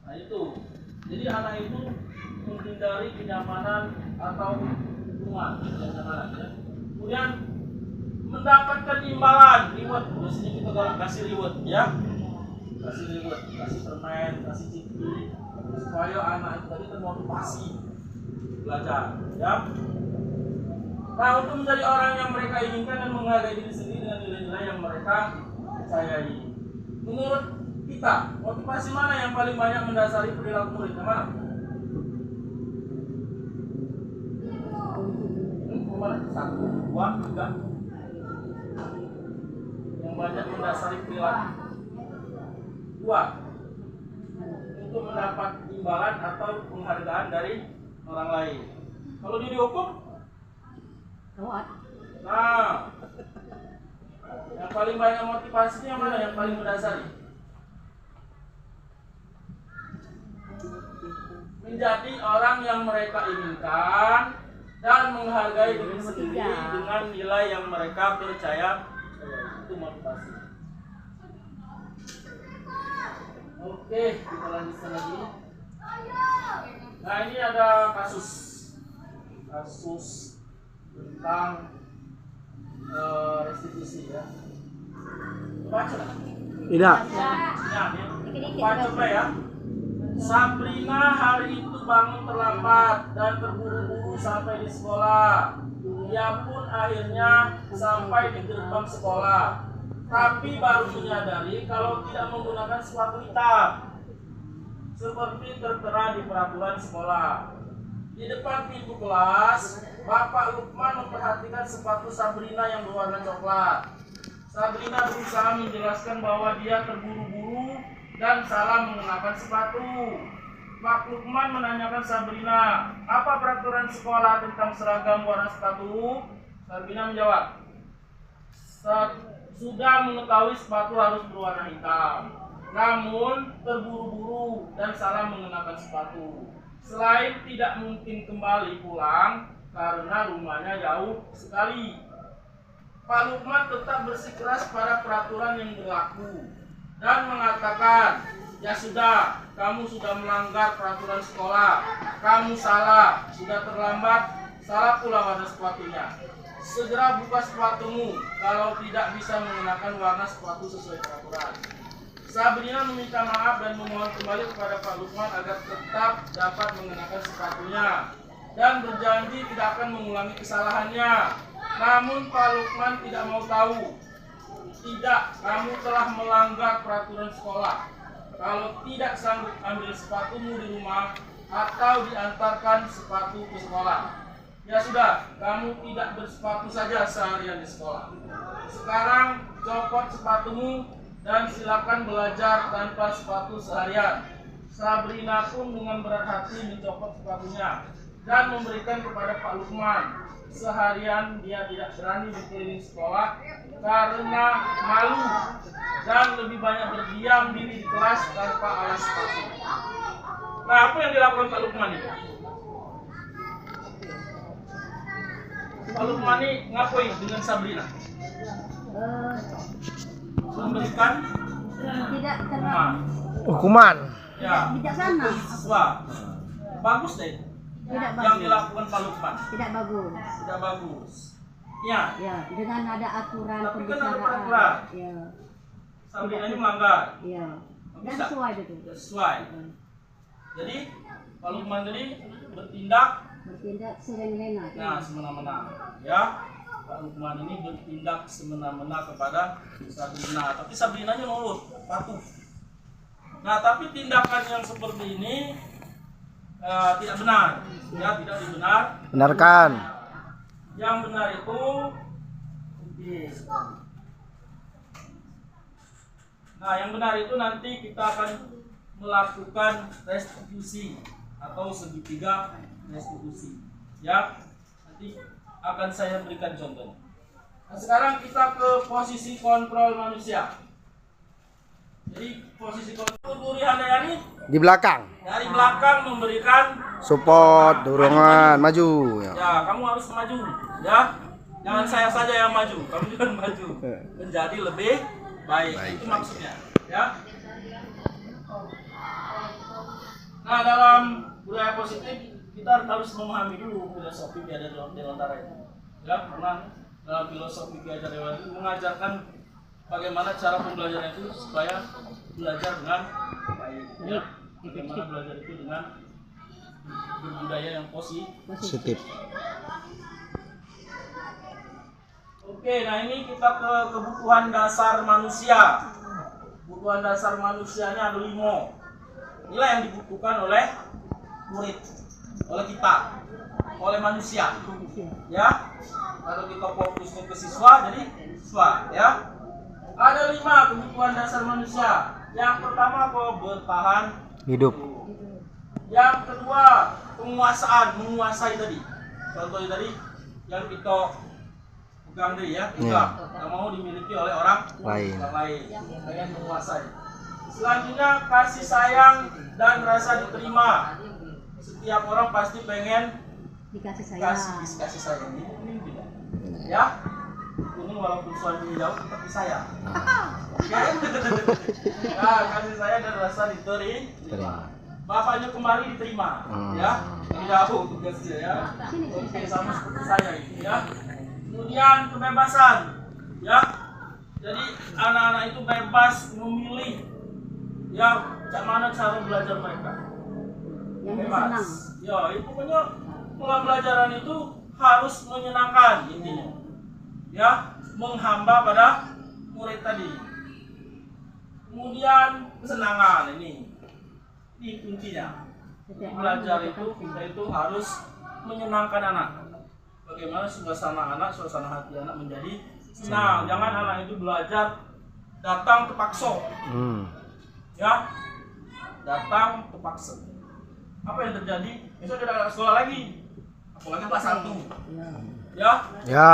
S2: Nah, itu. Jadi anak itu menghindari kenyamanan atau hukuman. Ya. Kemudian mendapatkan imbalan, reward. Biasanya kita kalau kasih reward, ya, kasih reward, kasih permen, kasih ciki, supaya anak itu tadi termotivasi belajar, ya. Nah, untuk menjadi orang yang mereka inginkan dan menghargai diri sendiri dengan nilai-nilai yang mereka percayai. Menurut kita, motivasi mana yang paling banyak mendasari perilaku murid? Yang mana? Kemarin 1, 2, 3 yang banyak mendasari perilaku. 2 untuk mendapat imbalan atau penghargaan dari orang lain. Kalau dia dihukum, nah, yang paling banyak motivasinya yang mana? Yang paling mendasari? Menjadi orang yang mereka inginkan dan menghargai diri sendiri dengan nilai yang mereka percaya. Itu motivasi. Oke, kita lanjutkan lagi. Nah, ini ada kasus tentang restitusi ya. Baca lah.
S5: Tidak.
S2: Baca ya. Sabrina hari itu bangun terlambat dan terburu-buru sampai di sekolah. Ia pun akhirnya sampai di gerbang sekolah, tapi baru menyadari kalau tidak menggunakan sepatu hitam seperti tertera di peraturan sekolah. Di depan pintu kelas, Bapak Lukman memperhatikan sepatu Sabrina yang berwarna coklat. Sabrina berusaha menjelaskan bahwa dia terburu-buru dan salah mengenakan sepatu. Pak Lukman menanyakan Sabrina, apa peraturan sekolah tentang seragam warna sepatu? Sabrina menjawab, sudah mengetahui sepatu harus berwarna hitam, namun terburu-buru dan salah mengenakan sepatu. Selain tidak mungkin kembali pulang karena rumahnya jauh sekali. Pak Lukman tetap bersikeras pada peraturan yang berlaku dan mengatakan Ya sudah, kamu sudah melanggar peraturan sekolah. Kamu salah, sudah terlambat, salah pula warna sepatunya. Segera buka sepatumu, kalau tidak bisa menggunakan warna sepatu sesuai peraturan. Sabrina meminta maaf dan memohon kembali kepada Pak Lukman agar tetap dapat mengenakan sepatunya dan berjanji tidak akan mengulangi kesalahannya. Namun Pak Lukman tidak mau tahu. Tidak, kamu telah melanggar peraturan sekolah. Kalau tidak sanggup ambil sepatumu di rumah atau diantarkan sepatu ke sekolah. Ya sudah, kamu tidak bersepatu saja seharian di sekolah. Sekarang copot sepatumu dan silakan belajar tanpa sepatu seharian. Sabrina pun dengan berat hati mencopot sepatunya dan memberikan kepada Pak Lukman. Seharian dia tidak berani berkeliling sekolah karena malu dan lebih banyak berdiam diri di kelas tanpa alas sepatu. Nah, apa yang dilakukan Pak Lukman itu? Pak Lukman ini ngapain dengan Sabrina? Memberikan
S6: Tidak
S5: Hukuman.
S2: ya
S6: bijaksana.
S2: siswa. Bagus deh.
S6: Tidak
S2: Yang
S6: bagus.
S2: dilakukan Pak Lukman
S6: Tidak bagus.
S2: tidak bagus. Ya,
S6: Ya, dengan ada aturan
S2: Tapi kan ada
S6: pembicaraan.
S2: peraturan.
S6: Ya,
S2: Sabrina ini melanggar.
S6: ya. Dan
S2: Bisa.
S6: sesuai itu.
S2: Tidak sesuai. Jadi Pak Lukman tadi bertindak
S6: Bertindak serendah.
S2: nah semena-mena. Ya, Pak Lukman ini bertindak semena-mena kepada Sabrina. Tapi Sabrinanya nurut, patuh. Nah, tapi tindakan yang seperti ini tidak benar. Ya, tidak dibenar.
S5: Benarkan.
S2: Yang benar itu nah, yang benar itu nanti kita akan melakukan restitusi atau segitiga restitusi. Ya, nanti akan saya berikan contohnya. Nah, sekarang kita ke posisi kontrol manusia. Jadi posisi kontrol Guru Handayani
S5: Di belakang.
S2: dari belakang memberikan
S5: Support, dorongan, maju. Ya.
S2: ya, kamu harus maju, ya. Jangan saya saja yang maju, kamu juga maju. Menjadi lebih baik. Itu maksudnya, ya. Nah, dalam budaya positif kita harus memahami dulu filosofi Ki Hajar Dewantara itu. Ya, karena dalam filosofi Ki Hajar Dewantara itu mengajarkan bagaimana cara pembelajaran itu supaya belajar dengan baik. Ya. Bagaimana belajar itu dengan berbudaya yang
S5: Positif.
S2: Oke, nah ini kita ke kebutuhan dasar manusia. Kebutuhan dasar manusianya ada 5. Inilah yang dibutuhkan oleh murid, oleh kita, oleh manusia. Ya, kalau kita fokusnya ke siswa, jadi siswa. Ya, ada 5 kebutuhan dasar manusia. Yang pertama apa? Bertahan
S5: Hidup.
S2: Yang kedua, penguasaan, menguasai tadi. Contohnya tadi yang kita pegang tadi ya, pegang. Yang mau dimiliki oleh orang
S5: Lain.
S2: lain. Pengen menguasai. Selanjutnya kasih sayang dan rasa diterima. Setiap orang pasti pengen
S6: Dikasih sayang.
S2: kasih sayang. Ini kuning tidak? Ya, kuning walaupun suaminya jauh tetap disayang. Ya, nah, kasih sayang dan rasa diterima. Bapaknya kembali diterima, ya, jauh tugasnya ya. Oke, sama seperti saya ini ya. Kemudian kebebasan, ya. Jadi anak-anak itu bebas memilih, ya, cak mana cara belajar mereka.
S6: Yang
S2: Bebas.
S6: senang.
S2: Ya, itu pokoknya pembelajaran itu harus menyenangkan intinya, ya, menghamba pada murid tadi. Kemudian kesenangan ini kuncinya. Belajar itu kita itu harus menyenangkan anak. Bagaimana suasana anak, suasana hati anak menjadi senang. Jangan anak itu belajar datang terpaksa. Ya, datang terpaksa. Apa yang terjadi? Besok tidak ada sekolah lagi. Apalagi kelas 1. Ya.
S5: Ya.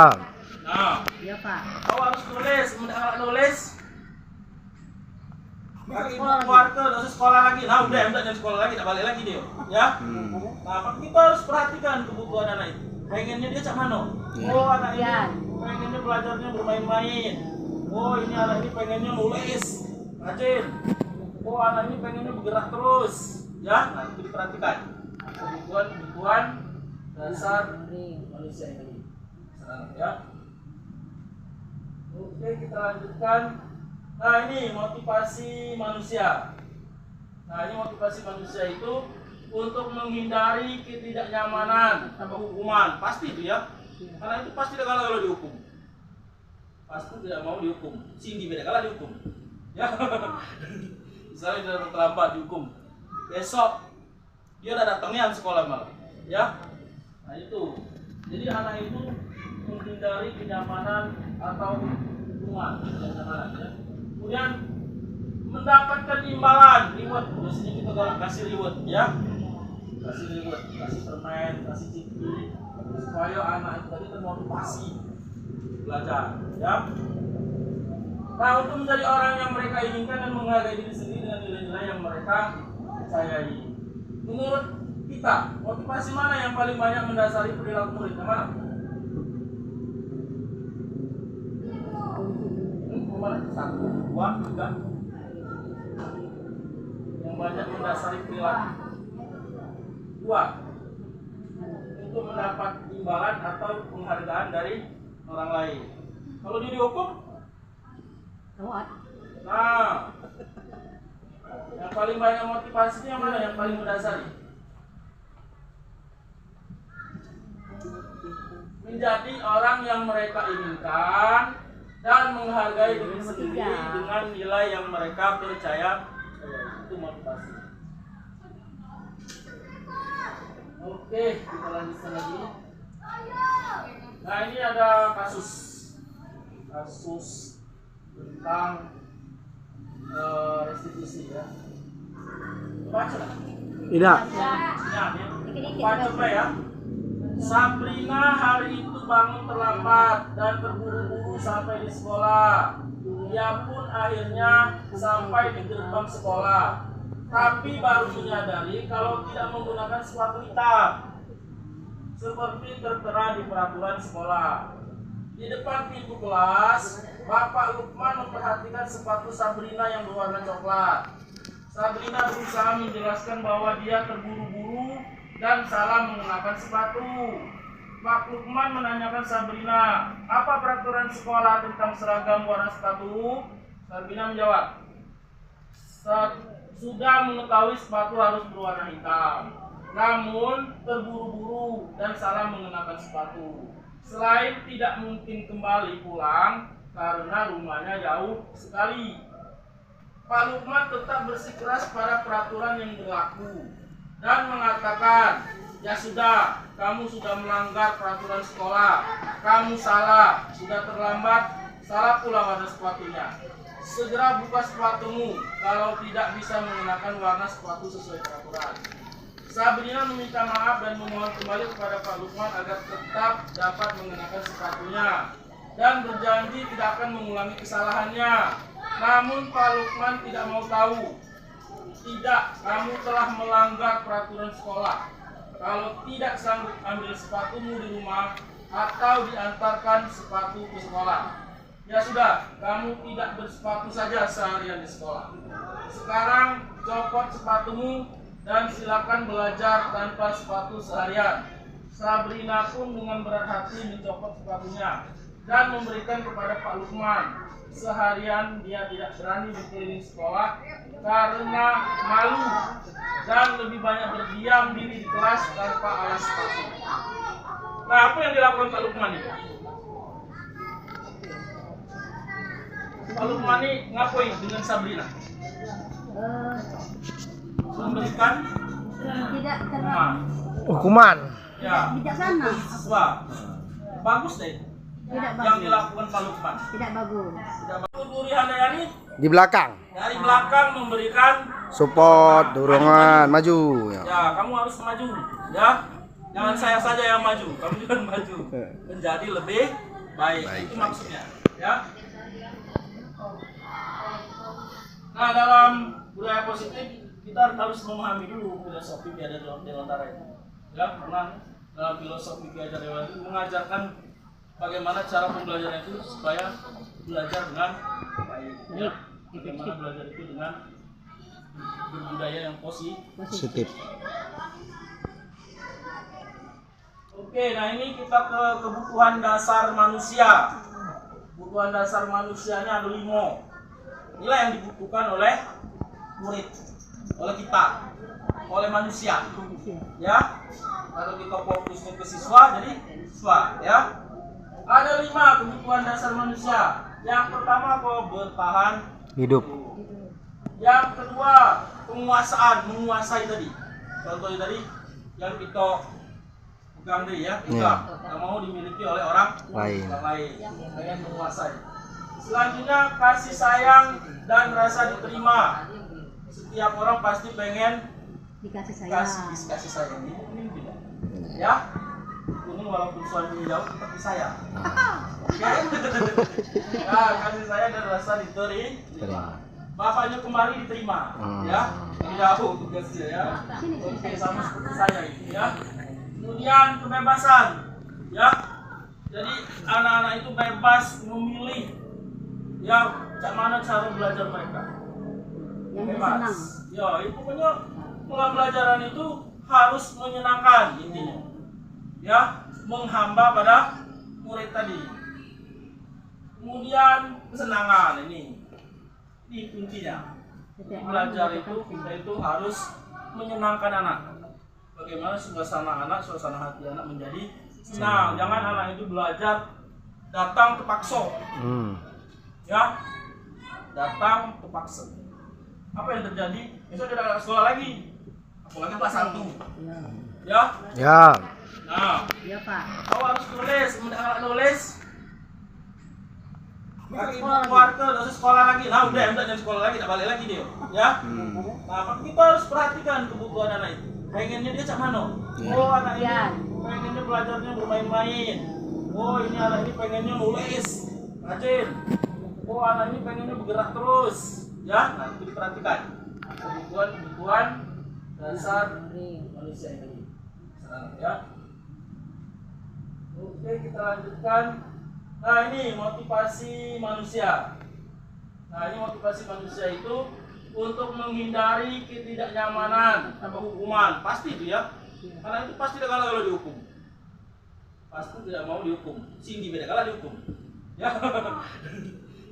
S2: Nah,
S6: Iya, Pak.
S2: kau harus nulis, anak nulis. Bagi keluarga dosis sekolah lagi. Nah, udah jangan sekolah lagi, tak balik lagi dia. Ya. Nah, kita harus perhatikan kebutuhan anak itu. Pengennya dia cak mana? Oh, anak ini pengennya belajarnya bermain-main. Oh, ini anak ini pengennya nulis, rajin. Oh, anak ini pengennya bergerak terus, ya. Nah, itu diperhatikan. Kebutuhan dasar manusia ini. Ya. Oke, kita lanjutkan. Nah, ini motivasi manusia. Nah, ini motivasi manusia itu untuk menghindari ketidaknyamanan atau hukuman. Pasti itu ya. Karena itu pasti tidak kalah kalau dihukum. Pasti tidak mau dihukum. Cindy beda kalah dihukum. Ya. Misalnya dia terlambat dihukum. Besok dia udah datangnya sekolah malah. Ya. Nah, itu. Jadi anak itu menghindari kenyamanan atau hukuman. Ya. Kemudian mendapatkan imbalan, reward. Biasanya kita kalau kasih reward, ya. Kasih reward, kasih permen, kasih ciki, supaya anak itu tadi termotivasi belajar, ya. Nah, untuk menjadi orang yang mereka inginkan dan menghargai diri sendiri dengan nilai-nilai yang mereka percayai. Menurut kita, motivasi mana yang paling banyak mendasari perilaku murid? Yang mana? Satu, dua, tiga. Yang banyak mendasari perilaku. Dua, untuk mendapat imbalan atau penghargaan dari orang lain. Kalau dia dihukum, nah, yang paling banyak motivasinya yang mana? Yang paling mendasari? Menjadi orang yang mereka inginkan dan menghargai diri sendiri dengan nilai yang mereka percaya. Itu motivasi. Oke, kita lanjutkan lagi. Nah, ini ada kasus tentang restitusi, ya. Baca.
S5: Tidak.
S2: Baca ya. Sabrina hari itu bangun terlambat dan terburu-buru sampai di sekolah. Dia pun akhirnya sampai di gerbang sekolah, tapi baru menyadari kalau tidak menggunakan sepatu hitam seperti tertera di peraturan sekolah. Di depan pintu kelas, Bapak Lukman memperhatikan sepatu Sabrina yang berwarna coklat. Sabrina berusaha menjelaskan bahwa dia terburu-buru dan salah mengenakan sepatu. Pak Lukman menanyakan Sabrina, apa peraturan sekolah tentang seragam warna sepatu? Sabrina menjawab, sudah mengetahui sepatu harus berwarna hitam, namun terburu-buru dan salah mengenakan sepatu. Selain tidak mungkin kembali pulang karena rumahnya jauh sekali. Pak Lukman tetap bersikeras pada peraturan yang berlaku dan mengatakan, ya sudah, kamu sudah melanggar peraturan sekolah. Kamu salah, sudah terlambat, salah pula warna sepatunya. Segera buka sepatumu kalau tidak bisa mengenakan warna sepatu sesuai peraturan. Sabrina meminta maaf dan memohon kembali kepada Pak Lukman agar tetap dapat mengenakan sepatunya dan berjanji tidak akan mengulangi kesalahannya. Namun Pak Lukman tidak mau tahu. Tidak, kamu telah melanggar peraturan sekolah. Kalau tidak sanggup ambil sepatumu di rumah atau diantarkan sepatu ke sekolah. Ya sudah, kamu tidak bersepatu saja seharian di sekolah. Sekarang copot sepatumu dan silakan belajar tanpa sepatu seharian. Sabrina pun dengan berat hati mencopot sepatunya dan memberikan kepada Pak Lukman. Seharian dia tidak berani berkeliling sekolah karena malu dan lebih banyak berdiam diri di kelas tanpa alas sepatu. Nah, apa yang dilakukan Pak Lukman ini? Pak Lukman ini ngapain dengan Sabrina? Memberikan
S6: tidak
S5: Hukuman.
S2: ya,
S6: bijaksana.
S2: siswa. Bagus deh.
S6: Tidak
S2: Yang
S6: bagus.
S2: dilakukan Pak Lukman.
S6: Tidak bagus.
S2: Tidak bagus. Nuri Handayani
S5: Di belakang.
S2: dari belakang memberikan
S5: Support, dorongan, maju. Ya.
S2: ya, kamu harus maju, ya. Jangan saya saja yang maju, kamu juga maju. Menjadi lebih baik. Itu maksudnya, ya. Nah, dalam budaya positif kita harus memahami dulu filosofi Ki Hajar Dewantara itu. Ya, karena dalam filosofi Ki Hajar Dewantara itu mengajarkan bagaimana cara pembelajaran itu supaya belajar dengan baik. Ya. Bagaimana belajar itu dengan berbudaya yang
S5: Positif.
S2: Oke, nah ini kita ke kebutuhan dasar manusia. Kebutuhan dasar manusianya ada 5. Inilah yang dibutuhkan oleh murid, oleh kita, oleh manusia. Ya, kalau kita fokusnya ke siswa, jadi siswa. Ya, ada 5 kebutuhan dasar manusia. Yang pertama apa? Bertahan
S5: Hidup.
S2: Yang kedua, penguasaan, menguasai tadi. Contohnya tadi yang kita pegang tadi ya, pegang. Yang mau dimiliki oleh orang
S5: Lain.
S2: pengen menguasai. Selanjutnya kasih sayang dan rasa diterima. Setiap orang pasti pengen dikasih sayang. Ini tidak. Ya, ini walaupun suami jauh tapi sayang. Oke. Nah, kasih sayang dan rasa diterima. Bapaknya kemari diterima, ya, jauh tugasnya ya. Oke, sama seperti saya ini ya. Kemudian kebebasan, ya. Jadi anak-anak itu bebas memilih, ya, mana cara belajar mereka. Yang bebas. Ya, itu pokoknya pembelajaran itu harus menyenangkan intinya, ya, menghamba pada murid tadi. Kemudian kesenangan ini kuncinya. Belajar itu kita itu harus menyenangkan anak. Bagaimana suasana anak, suasana hati anak menjadi senang. Jangan anak itu belajar datang terpaksa. Ya, datang terpaksa. Apa yang terjadi? Besok tidak ada sekolah lagi. Apalagi kelas 1. Ya.
S5: Ya.
S2: Nah,
S6: Iya Pak.
S2: kau harus tulis, anak nulis. Bagi ibu keluarga, dosa sekolah lagi. Nah udah, jangan sekolah lagi, tak balik lagi dia. Ya. Nah, kita harus perhatikan kebutuhan anak itu. Pengennya dia cak mana? Oh, anak ini pengennya belajarnya bermain-main. Oh, ini anak ini pengennya nulis, rajin. Oh, anak ini pengennya bergerak terus. Ya, nah itu diperhatikan. Kebutuhan dasar manusia ini. Ya. Oke, kita lanjutkan. Nah, ini motivasi manusia. Nah, ini motivasi manusia itu untuk menghindari ketidaknyamanan atau hukuman. Pasti itu ya. Karena itu pasti tidak kalah kalau dihukum. Pasti tidak mau dihukum. Sindi beda kalah dihukum. Ya.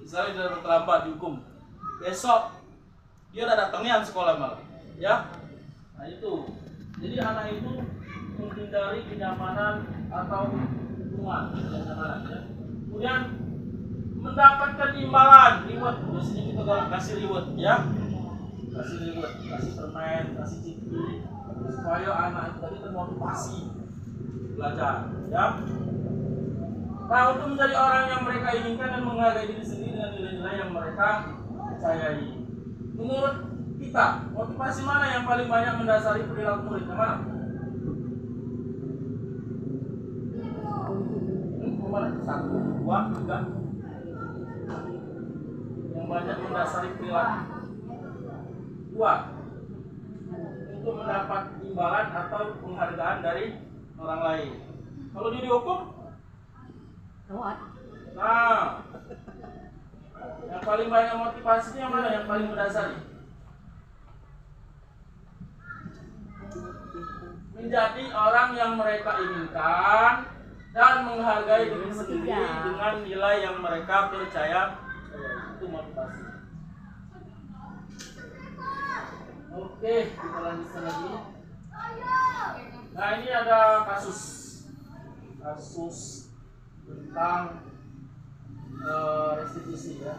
S2: Misalnya sudah terlambat dihukum. Besok dia udah datangnya sekolah malah. Ya. Nah, itu. Jadi anak itu menghindari kenyamanan atau hukuman. Kenyamanan ya. Kemudian mendapatkan imbalan, reward. Biasanya kita kalau kasih reward ya, kasih reward, kasih permen, kasih ciki, supaya anak itu tadi termotivasi belajar ya. Nah, untuk menjadi orang yang mereka inginkan dan menghargai diri sendiri dengan nilai-nilai yang mereka percayai. Menurut kita, motivasi mana yang paling banyak mendasari perilaku murid? Yang mana? Mana? 1, 2, 3. Yang banyak mendasari perilaku. 2. Untuk mendapat imbalan atau penghargaan dari orang lain. Kalau dia dihukum? Nah, yang paling banyak motivasinya mana? Yang paling mendasari? Menjadi orang yang mereka inginkan dan menghargai diri sendiri dengan nilai yang mereka percaya. Itu motivasi. Oke, kita lanjutkan lagi. Nah, ini ada kasus tentang restitusi ya.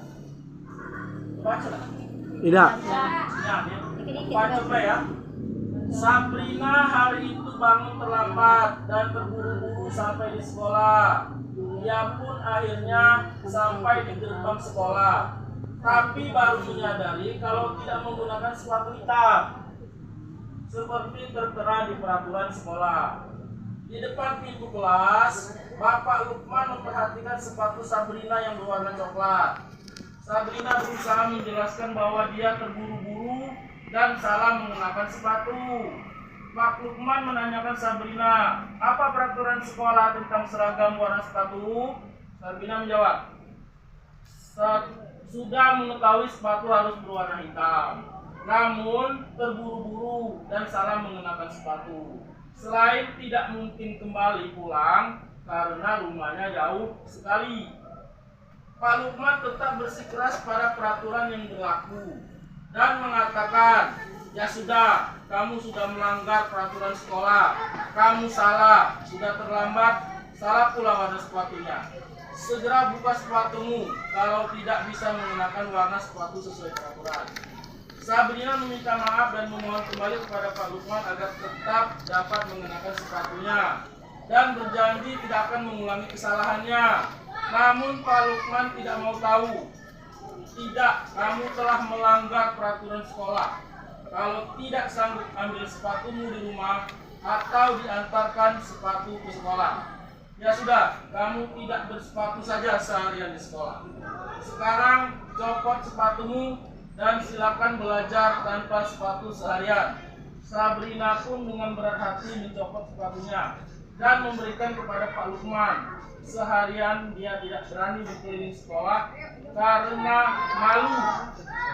S2: Baca lah.
S5: Tidak.
S2: Baca ya. Sabrina hari itu bangun terlambat dan terburu-buru sampai di sekolah. Ia pun akhirnya sampai di gerbang sekolah, tapi baru menyadari kalau tidak menggunakan sepatu hitam seperti tertera di peraturan sekolah. Di depan pintu kelas, Bapak Lukman memperhatikan sepatu Sabrina yang berwarna coklat. Sabrina berusaha menjelaskan bahwa dia terburu-buru dan salah menggunakan sepatu. Pak Lukman menanyakan Sabrina, apa peraturan sekolah tentang seragam warna sepatu? Sabrina menjawab, sudah mengetahui sepatu harus berwarna hitam. namun terburu-buru dan salah mengenakan sepatu. Selain tidak mungkin kembali pulang karena rumahnya jauh sekali. Pak Lukman tetap bersikeras pada peraturan yang berlaku dan mengatakan, ya sudah, kamu sudah melanggar peraturan sekolah, kamu salah, sudah terlambat, salah pula warna sepatunya. Segera buka sepatumu kalau tidak bisa mengenakan warna sepatu sesuai peraturan. Sabrina meminta maaf dan memohon kembali kepada Pak Lukman agar tetap dapat mengenakan sepatunya dan berjanji tidak akan mengulangi kesalahannya. Namun Pak Lukman tidak mau tahu. Tidak, kamu telah melanggar peraturan sekolah. Kalau tidak sanggup ambil sepatumu di rumah atau diantarkan sepatu ke sekolah. Ya sudah, kamu tidak bersepatu saja seharian di sekolah. Sekarang copot sepatumu dan silakan belajar tanpa sepatu seharian. Sabrina pun dengan berat hati mencopot sepatunya dan memberikan kepada Pak Lukman. Seharian dia tidak berani berkeliling sekolah karena malu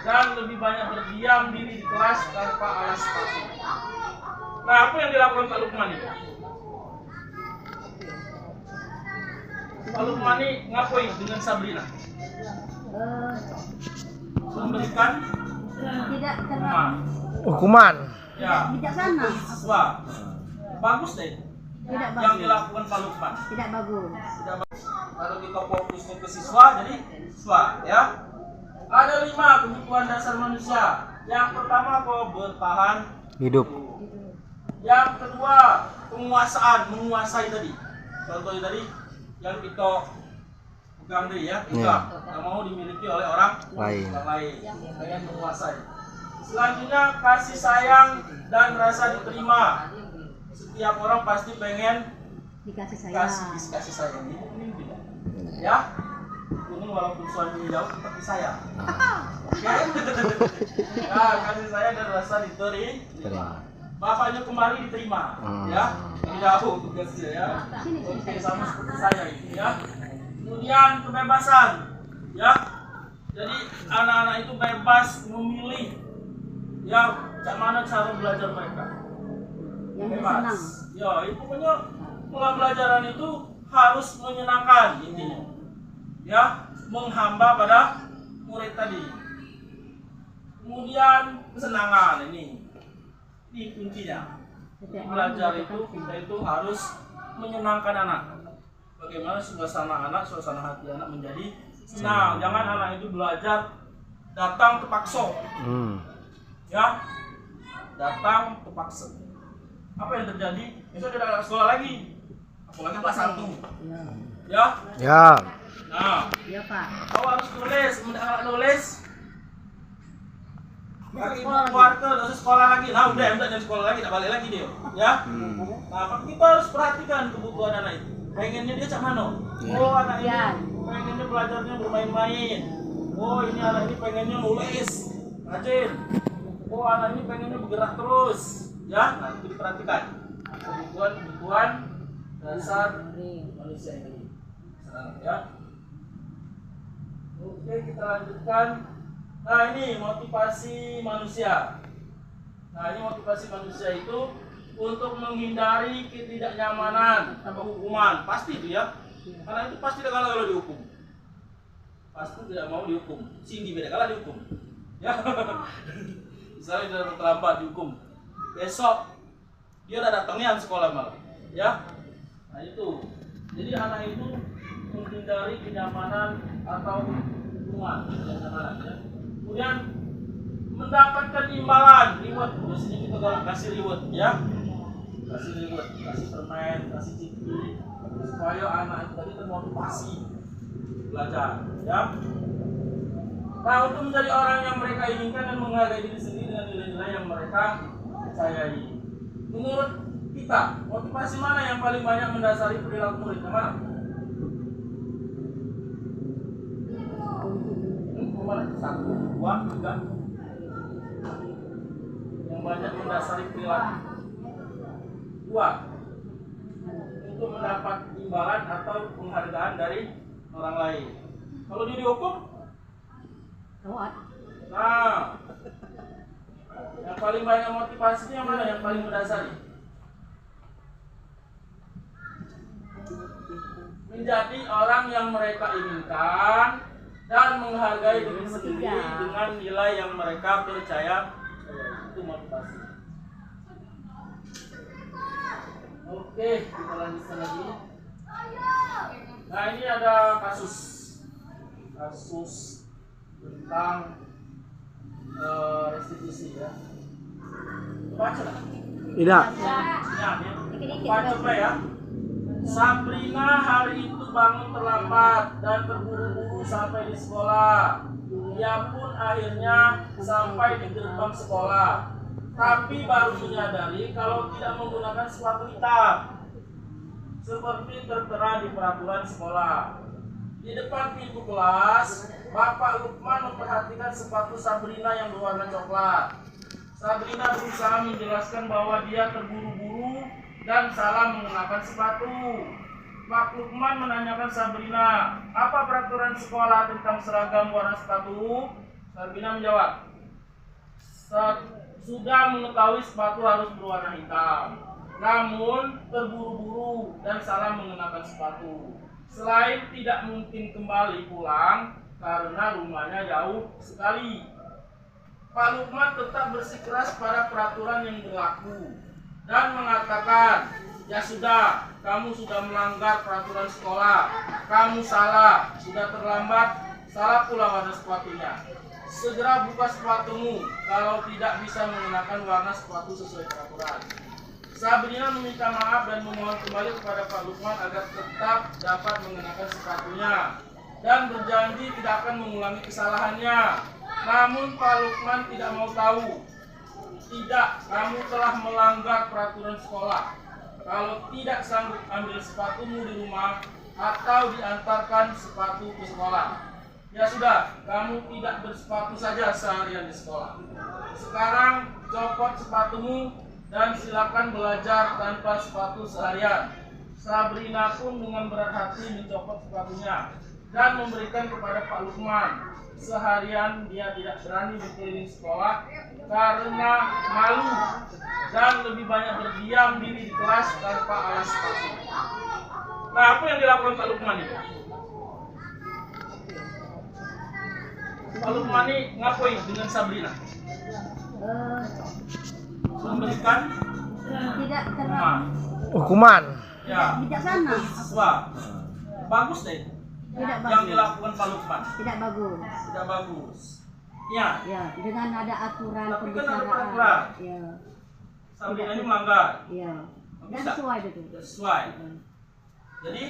S2: dan lebih banyak berdiam diri di kelas tanpa alas sepatu. Nah, apa yang dilakukan Pak Lukman ini? Pak Lukman ini ngapain dengan Sabrina? Memberikan
S6: tidak
S5: Hukuman.
S2: ya
S6: bijaksana.
S2: siswa. Bagus deh.
S6: Tidak
S2: Yang dilakukan Pak Lukman.
S6: Tidak bagus.
S2: Tidak bagus. Kalau kita fokusnya ke siswa, jadi siswa ya. Ada 5 kebutuhan dasar manusia. Yang pertama apa? Bertahan
S5: Hidup.
S2: Yang kedua, penguasaan, menguasai tadi. Contohnya tadi yang kita pegang tadi ya, pegang. Nggak mau dimiliki oleh orang
S5: Lain.
S2: lain. Pengen menguasai. Selanjutnya kasih sayang dan rasa diterima. Setiap orang pasti pengen
S6: Dikasih sayang.
S2: kasih sayang. Ini kuning tidak? Ya, kuning walaupun suaminya jauh tetap disayang. Oke? Ya, kasih sayang dan rasa diterima. Bapaknya kemari diterima, ya. Ini jauh tugasnya ya. Oke, sama seperti saya ini ya. Kemudian kebebasan, ya. Jadi anak-anak itu bebas memilih, ya, cak mana cara belajar mereka.
S6: Yang
S2: Bebas.
S6: senang.
S2: Ya, itu pokoknya pembelajaran itu harus menyenangkan intinya. Ya, menghamba pada murid tadi. Kemudian kesenangan ini kuncinya. Belajar itu kita itu harus menyenangkan anak. Bagaimana suasana anak, suasana hati anak menjadi senang. Jangan anak itu belajar datang terpaksa. Ya, datang terpaksa. Apa yang terjadi? Besok tidak ada sekolah lagi. Apalagi kelas 1. Ya.
S5: Ya.
S2: Nah,
S6: Iya, Pak.
S2: kau harus nulis, mendengar nulis. Bagi keluarga, dosa sekolah lagi. Nah, udah jadi sekolah lagi, tak balik lagi dia. Ya. Nah, kita harus perhatikan kebutuhan anak itu. Pengennya dia cak mana? Oh, anak ini pengennya belajarnya bermain-main. Oh, ini anak ini pengennya nulis, rajin. Oh, anak ini pengennya bergerak terus. Ya, nah itu diperhatikan. Kebutuhan dasar manusia ini. Ya. Oke, kita lanjutkan. Nah, ini motivasi manusia. Nah, ini motivasi manusia itu untuk menghindari ketidaknyamanan atau hukuman. Pasti itu ya. Karena itu pasti tidak kalah kalau dihukum. Pasti tidak mau dihukum. Cindy beda kalah dihukum. Ya. Misalnya dia terlambat dihukum. Besok dia udah datangnya sekolah malam. Ya. Nah, itu. Jadi anak itu menghindari kenyamanan atau hukuman. Kenyamanan ya. Kemudian mendapatkan imbalan, reward. Biasanya kita kalau kasih reward ya. Kasih reward, kasih permen, kasih ciki supaya anak itu tadi termotivasi belajar ya. Nah, untuk menjadi orang yang mereka inginkan dan menghargai diri sendiri dengan nilai-nilai yang mereka percayai. Menurut kita, motivasi mana yang paling banyak mendasari perilaku murid? Yang mana? Mana? 1, 2, 3. Yang banyak mendasari perilaku. 2. Untuk mendapat imbalan atau penghargaan dari orang lain. Kalau dia dihukum,
S6: Tawat.
S2: nah, paling banyak motivasinya yang mana, yang paling mendasari? Menjadi orang yang mereka inginkan dan menghargai diri sendiri dengan nilai yang mereka percaya. Itu motivasi. Oke, kita lanjutkan lagi. Nah, ini ada kasus tentang restitusi ya. Baca lah.
S5: Tidak.
S2: Ya, coba ya. Sabrina hari itu bangun terlambat dan terburu-buru sampai di sekolah. Ia pun akhirnya sampai di gerbang sekolah, tapi baru menyadari kalau tidak menggunakan sepatu hitam seperti tertera di peraturan sekolah. Di depan pintu kelas, Bapak Lukman memperhatikan sepatu Sabrina yang berwarna coklat. Sabrina berusaha menjelaskan bahwa dia terburu-buru dan salah mengenakan sepatu. Pak Lukman menanyakan Sabrina, apa peraturan sekolah tentang seragam warna sepatu? Sabrina menjawab, sudah mengetahui sepatu harus berwarna hitam, namun terburu-buru dan salah mengenakan sepatu. Selain tidak mungkin kembali pulang karena rumahnya jauh sekali. Pak Lukman tetap bersikeras pada peraturan yang berlaku dan mengatakan, ya sudah, kamu sudah melanggar peraturan sekolah. Kamu salah, sudah terlambat, salah pula warna sepatunya. Segera buka sepatumu kalau tidak bisa mengenakan warna sepatu sesuai peraturan. Sabrina meminta maaf dan memohon kembali kepada Pak Lukman agar tetap dapat mengenakan sepatunya dan berjanji tidak akan mengulangi kesalahannya. Namun Pak Lukman tidak mau tahu. Tidak, kamu telah melanggar peraturan sekolah. Kalau tidak sanggup ambil sepatumu di rumah atau diantarkan sepatu ke sekolah. Ya sudah, kamu tidak bersepatu saja seharian di sekolah. Sekarang copot sepatumu dan silakan belajar tanpa sepatu seharian. Sabrina pun dengan berat hati mencopot sepatunya dan memberikan kepada Pak Lukman. Seharian dia tidak berani berkeliling sekolah karena malu dan lebih banyak berdiam diri di kelas tanpa alas sepatu. Nah, apa yang dilakukan Pak Lukman ini? Pak Lukman ini ngapain dengan Sabrina? Memberikan
S6: tidak terlalu
S5: Hukuman.
S2: ya,
S6: bijaksana.
S2: siswa. Bagus deh.
S6: Tidak
S2: Yang
S6: bagus.
S2: dilakukan Pak Lukman
S6: Tidak bagus.
S2: tidak bagus. Ya,
S6: Ya, dengan ada aturan
S2: tapi kan ada
S6: pembicaraan.
S2: peraturan.
S6: Ya,
S2: Sabrina ini melanggar.
S6: ya. Dan
S2: Bisa.
S6: sesuai itu.
S2: Tidak sesuai. Jadi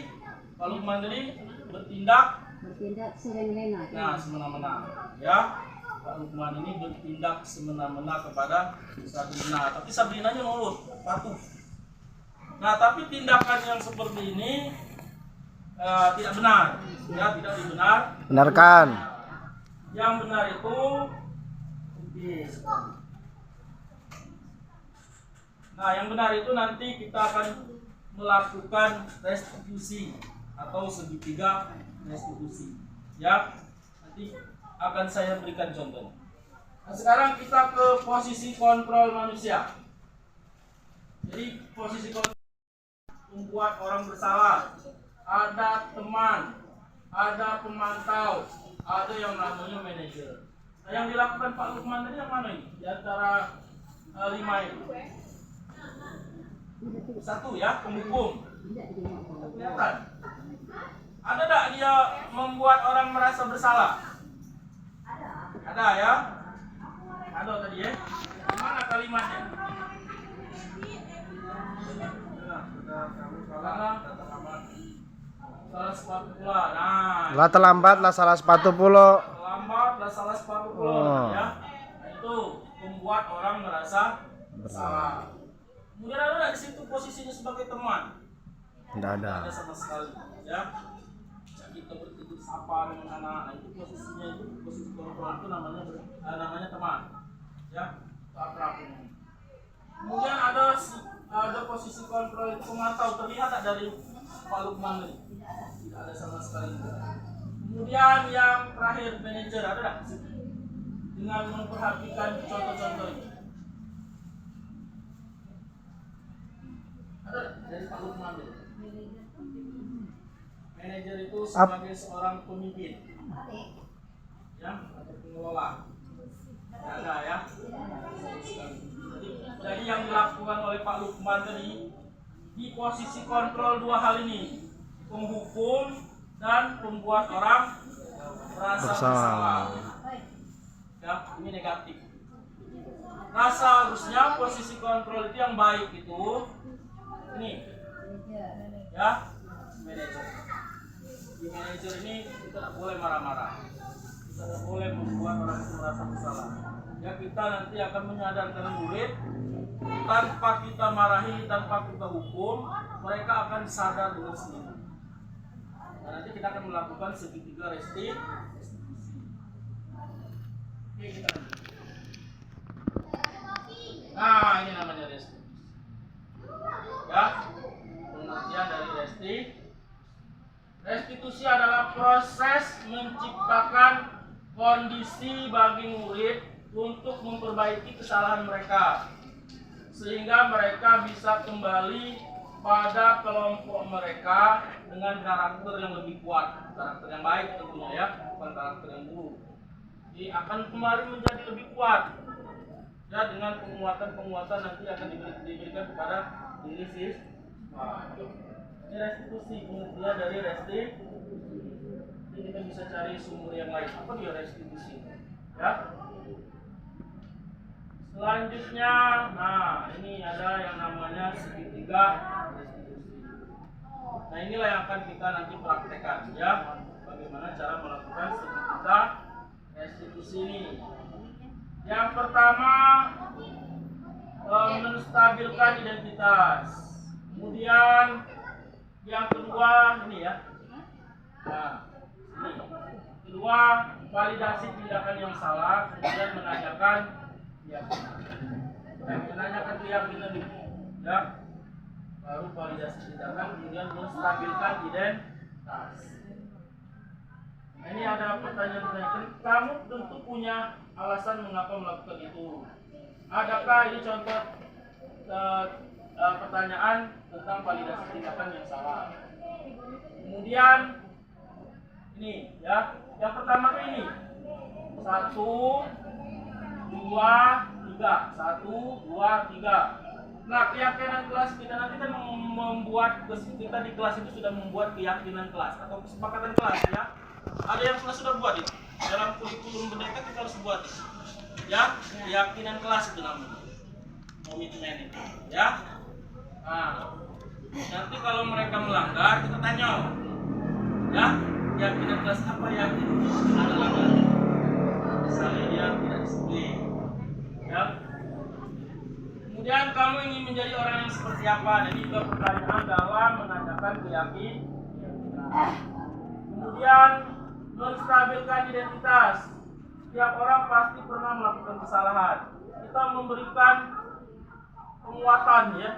S2: Pak Lukman ini bertindak
S6: Bertindak serendah.
S2: nah semena-mena. Ya, Pak Lukman ini bertindak semena-mena kepada Sabrina. Tapi Sabrinanya nurut, patuh. Nah, tapi tindakan yang seperti ini tidak benar. Ya, tidak dibenar.
S5: Benarkan.
S2: Yang benar itu nah, yang benar itu nanti kita akan melakukan restitusi atau segitiga restitusi. Ya, nanti akan saya berikan contoh. Nah, sekarang kita ke posisi kontrol manusia. Jadi posisi kontrol membuat orang bersalah. Ada teman, ada pemantau, ada yang namanya manajer. Nah, yang dilakukan Pak Lukman tadi yang mana ini? Di antara 5 itu. Satu ya, penghukum. Kelihatan. Ada tak dia membuat orang merasa bersalah? Ada ya? Ada tadi ya? Mana kalimatnya? Salah sepatu pula. Nah,
S5: Lah terlambat lah salah sepatu pula.
S2: terlambat lah salah sepatu pula.
S5: Oh.
S2: Ya. Itu membuat orang merasa bersalah. Kemudian ada di situ posisinya sebagai teman.
S5: Tidak ada.
S2: Ada sama sekali. Ya. Kita bertegur sapa dengan anak. Nah, itu posisinya itu posisi kontrol itu namanya teman. Ya. Akrab. Kemudian ada posisi kontrol itu pemantau. Terlihat tak dari Pak Lukman ini? Tidak ada sama sekali. Kemudian yang terakhir manajer ada tak? Dengan memperhatikan contoh-contoh ini. Ada dari Pak Lukman dulu. Manajer itu sebagai seorang pemimpin, ya, atau pengelola. Ada ya. Jadi yang dilakukan oleh Pak Lukman tadi di posisi kontrol dua hal ini, penghukum dan membuat orang merasa bersalah. Ya, ini negatif. Nah, seharusnya posisi kontrol itu yang baik itu ini, ya, manajer. Di manajer ini kita tidak boleh marah-marah, kita tidak boleh membuat orang itu merasa bersalah. Ya, kita nanti akan menyadarkan murid tanpa kita marahi, tanpa kita hukum, mereka akan sadar dengan sendiri. Nah, nanti kita akan melakukan segitiga restitusi. Oke, kita lanjut. Nah, ini namanya restitusi. Ya, pengertian dari restitusi adalah proses menciptakan kondisi bagi murid untuk memperbaiki kesalahan mereka, sehingga mereka bisa kembali pada kelompok mereka dengan karakter yang lebih kuat, karakter yang baik tentunya ya, bukan karakter yang buruk. Jadi akan kembali menjadi lebih kuat ya, dengan penguatan nanti akan diberikan kepada diri siswa. Ini restitusi, pengertian dari restitusi. Jadi kita bisa cari sumber yang lain. Apa dia restitusi? Ya. Selanjutnya, nah ini ada yang namanya segitiga restitusi. Nah inilah yang akan kita nanti praktekkan ya, bagaimana cara melakukan segitiga restitusi ini. Yang pertama, menstabilkan identitas. Kemudian yang kedua ini ya, nah ini kedua, validasi tindakan yang salah, kemudian menanyakan menanyakan keyakinan itu ya, baru validasi tindakan, kemudian menstabilkan identitas. Nah, ini ada pertanyaan-pertanyaan. Kamu tentu punya alasan mengapa melakukan itu. Adakah ini contoh pertanyaan tentang validasi tindakan yang salah? Kemudian ini ya, yang pertama tuh ini 1, 2, 3, 1, 2, 3. Nah, keyakinan kelas kita nanti kan membuat, kita di kelas itu sudah membuat keyakinan kelas atau kesepakatan kelas ya. Ada yang sudah buat itu dalam kurikulum Merdeka, kita harus buat itu ya, keyakinan kelas itu namanya, komitmen itu ya. Nah, nanti kalau mereka melanggar kita tanya ya, keyakinan kelas apa yang ada langgar, misalnya dia tidak disiplin ya. Kemudian kamu ingin menjadi orang yang seperti apa? Jadi juga pertanyaan dalam menanyakan keyakinan. Kemudian menstabilkan identitas. Setiap orang pasti pernah melakukan kesalahan. Kita memberikan penguatan ya,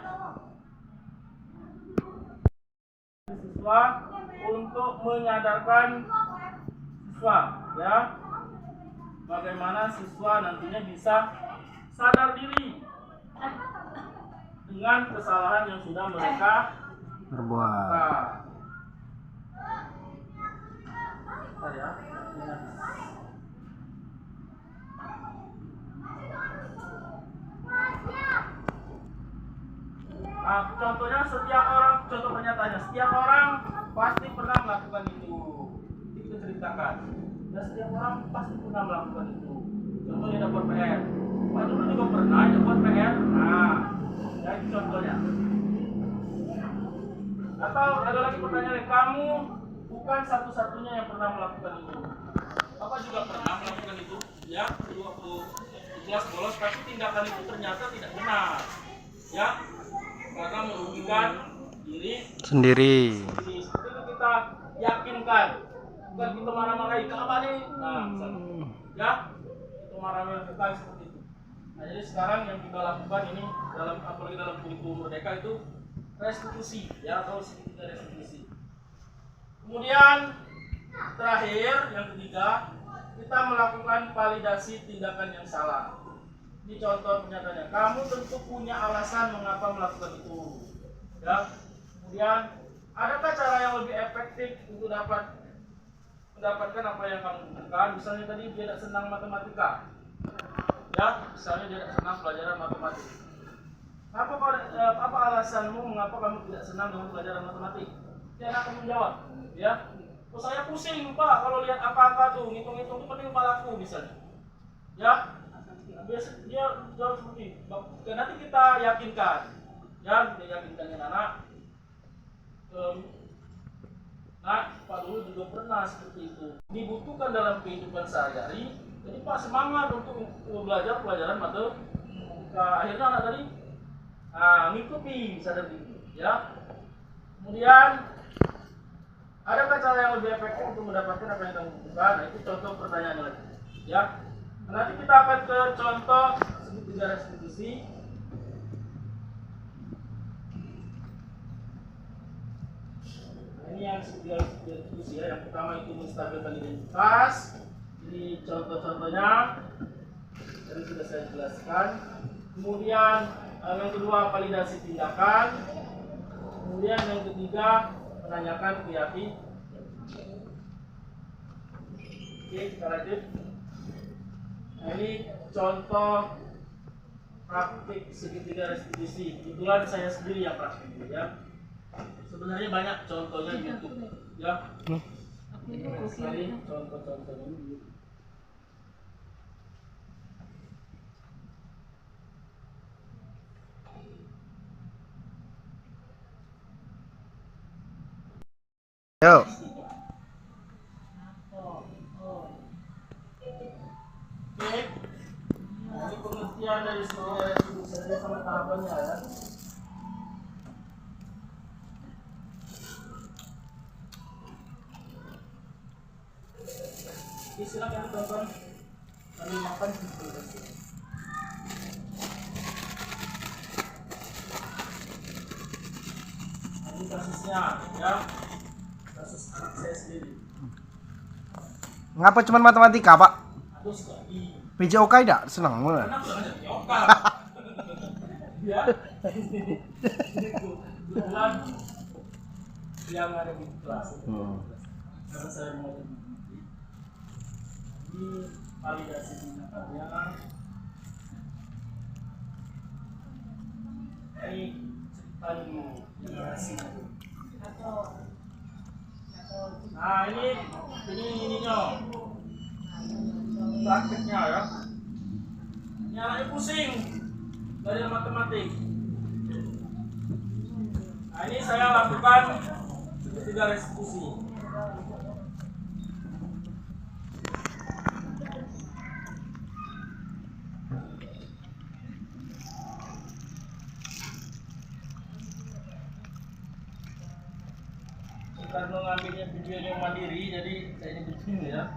S2: siswa untuk menyadarkan siswa ya, bagaimana siswa nantinya bisa sadar diri dengan kesalahan yang sudah mereka
S5: berbuat.
S2: Ya. Nah, contohnya setiap orang, contoh pernyataannya, setiap orang pasti pernah melakukan itu. Kita ceritakan. Dan setiap orang pasti pernah melakukan itu. Contohnya dapat PR. Pak dulu juga pernah dapat PR. Nah, ya itu contohnya. Atau ada lagi pertanyaan, kamu bukan satu-satunya yang pernah melakukan itu. Bapak juga pernah melakukan itu, ya, waktu di kelas bolos, tapi tindakan itu ternyata tidak benar, ya, karena merugikan diri sendiri. Itu kita yakinkan, bukan kita marah-marahi apa nih, nah, ya, itu marah-marahi seperti itu. Nah, jadi sekarang yang kita lakukan ini apalagi dalam kurikulum Merdeka itu restitusi, ya, atau segitiga restitusi. Kemudian terakhir yang ketiga, kita melakukan validasi tindakan yang salah. Ini contoh pernyataannya. Kamu tentu punya alasan mengapa melakukan itu. Ya. Kemudian adakah cara yang lebih efektif untuk mendapatkan apa yang kamu butuhkan? Misalnya tadi dia tidak senang matematika. Ya, misalnya dia tidak senang pelajaran matematik. Apa alasanmu mengapa kamu tidak senang dengan pelajaran matematik? Dia akan menjawab, ya. Oh, saya pusing Pak kalau lihat angka-angka tuh, ngitung-ngitung tuh pening kepalaku misalnya. Ya, biasa dia jawab seperti itu. Nanti kita yakinkan, ya, kita yakinkan anak. Nah, Pak dulu juga pernah seperti itu. Dibutuhkan dalam kehidupan sehari-hari. Jadi Pak semangat untuk belajar pelajaran matematika. Akhirnya anak tadi ngikuti sadar diri, ya. Kemudian adakah cara yang lebih efektif untuk mendapatkan apa yang kamu butuhkan? Nah, itu contoh pertanyaannya lagi, ya. Nanti kita akan ke contoh segitiga restitusi. Ini yang segitiga restitusi, ya. Yang pertama itu menstabilkan identitas. Ini contoh-contohnya tadi sudah saya jelaskan. Kemudian yang kedua validasi tindakan. Kemudian yang ketiga menanyakan keyakinan. Oke, kita lanjut. Nah, ini contoh praktik segitiga restitusi. Kebetulan saya sendiri yang praktik, ya. Sebenarnya banyak contohnya di YouTube, ya. Sekali contoh-contohnya ini.
S5: Yuk.
S2: Oke. Nah, ini pengertian dari segitiga restitusi sama tahapannya, ya. Oke, silakan tonton kami makan segitiga. Ini kasusnya, ya. Kasus anak saya sendiri.
S5: Ngapa cuma matematika, Pak?
S2: Aduh, sekali.
S5: PJOK tidak senang mana?
S2: Kenapa jangan jadi oka? Ya. Kebetulan yang ada di kelas. Karena saya mau ini validasi tindakannya. Ini ceritanya dulu. Nah, ininya prakteknya, ya. Ini anaknya pusing dari matematik. Nah, ini saya lakukan segitiga restitusi. Karena ngambilnya videonya mandiri, jadi saya ini begini, ya.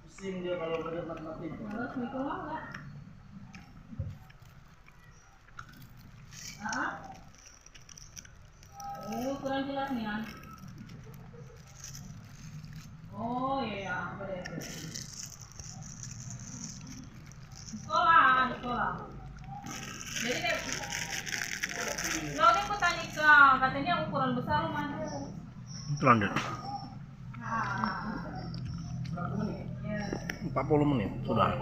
S2: Pusing dia kalau belajar matematik.
S6: Harus Nicola nggak? Kurang jelas nih, An. Oh iya, boleh. Sekolah. Jadi deh, lo ini aku tanya ke, katanya ukuran besar lu mana?
S5: Lanjut.
S2: Berapa menit?
S6: Ya.
S5: 40 menit sudah.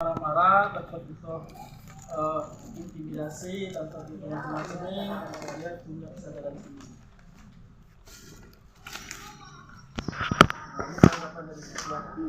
S2: Marah-marah, dapat itu intimidasi, tanpa macam-macam ini, dia punya kesadaran sendiri. Nah, ini tanggapan dari pelaku.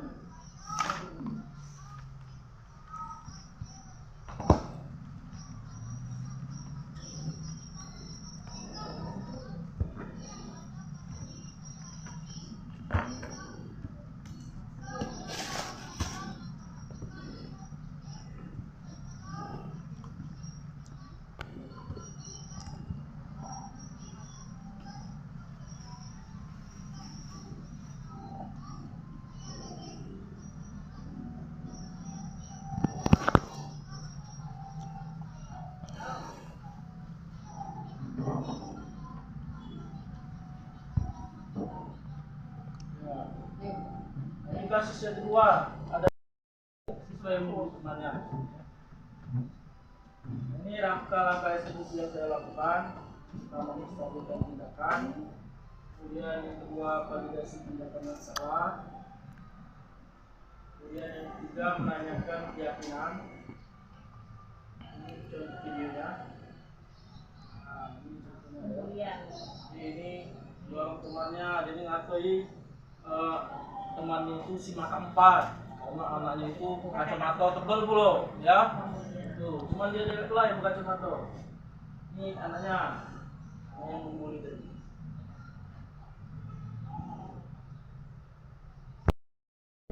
S2: Ini kasus yang kedua, ada siswa yang membunuh temannya. Ini langkah-langkah eksekusi yang saya lakukan. Pertama, menstabilkan tindakan. Kemudian yang kedua, validasi tindakan yang salah. Kemudian yang ketiga, menanyakan keyakinan. Ini contoh videonya. Nah, ini contohnya. Ini dua temannya, jadi ngatoi temannya itu si mata 4 karena anaknya itu kacamata tebal pula, ya. Tuh, cuma dia dewek lah yang kacamata. Ini anaknya yang membuli tadi.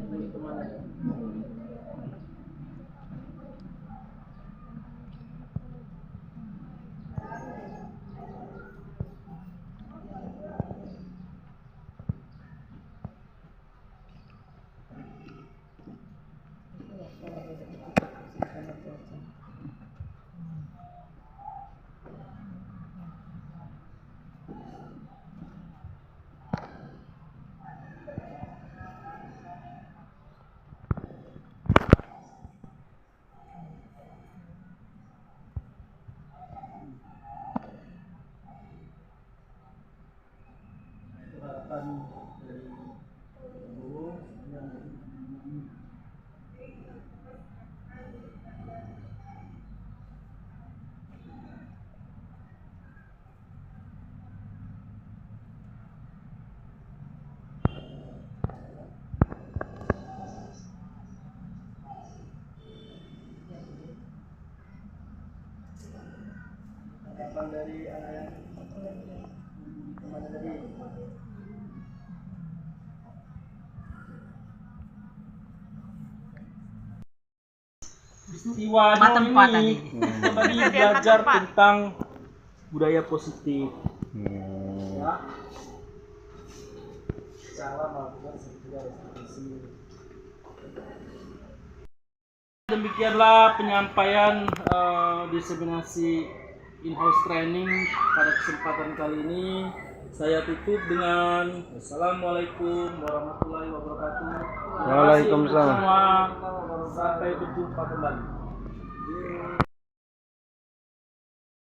S2: Ini temannya. Harapan dari guru yang harapan dari anak yang teman tadi. Peristiwanya ini tadi belajar tentang budaya positif. Ya. Cara melakukan sebuah restitusi. Demikianlah penyampaian diseminasi in-house training pada kesempatan kali ini. Saya tutup dengan Assalamualaikum warahmatullahi wabarakatuh.
S5: Waalaikumsalam.
S2: Terima kasih untuk semua. Sampai berjumpa kembali.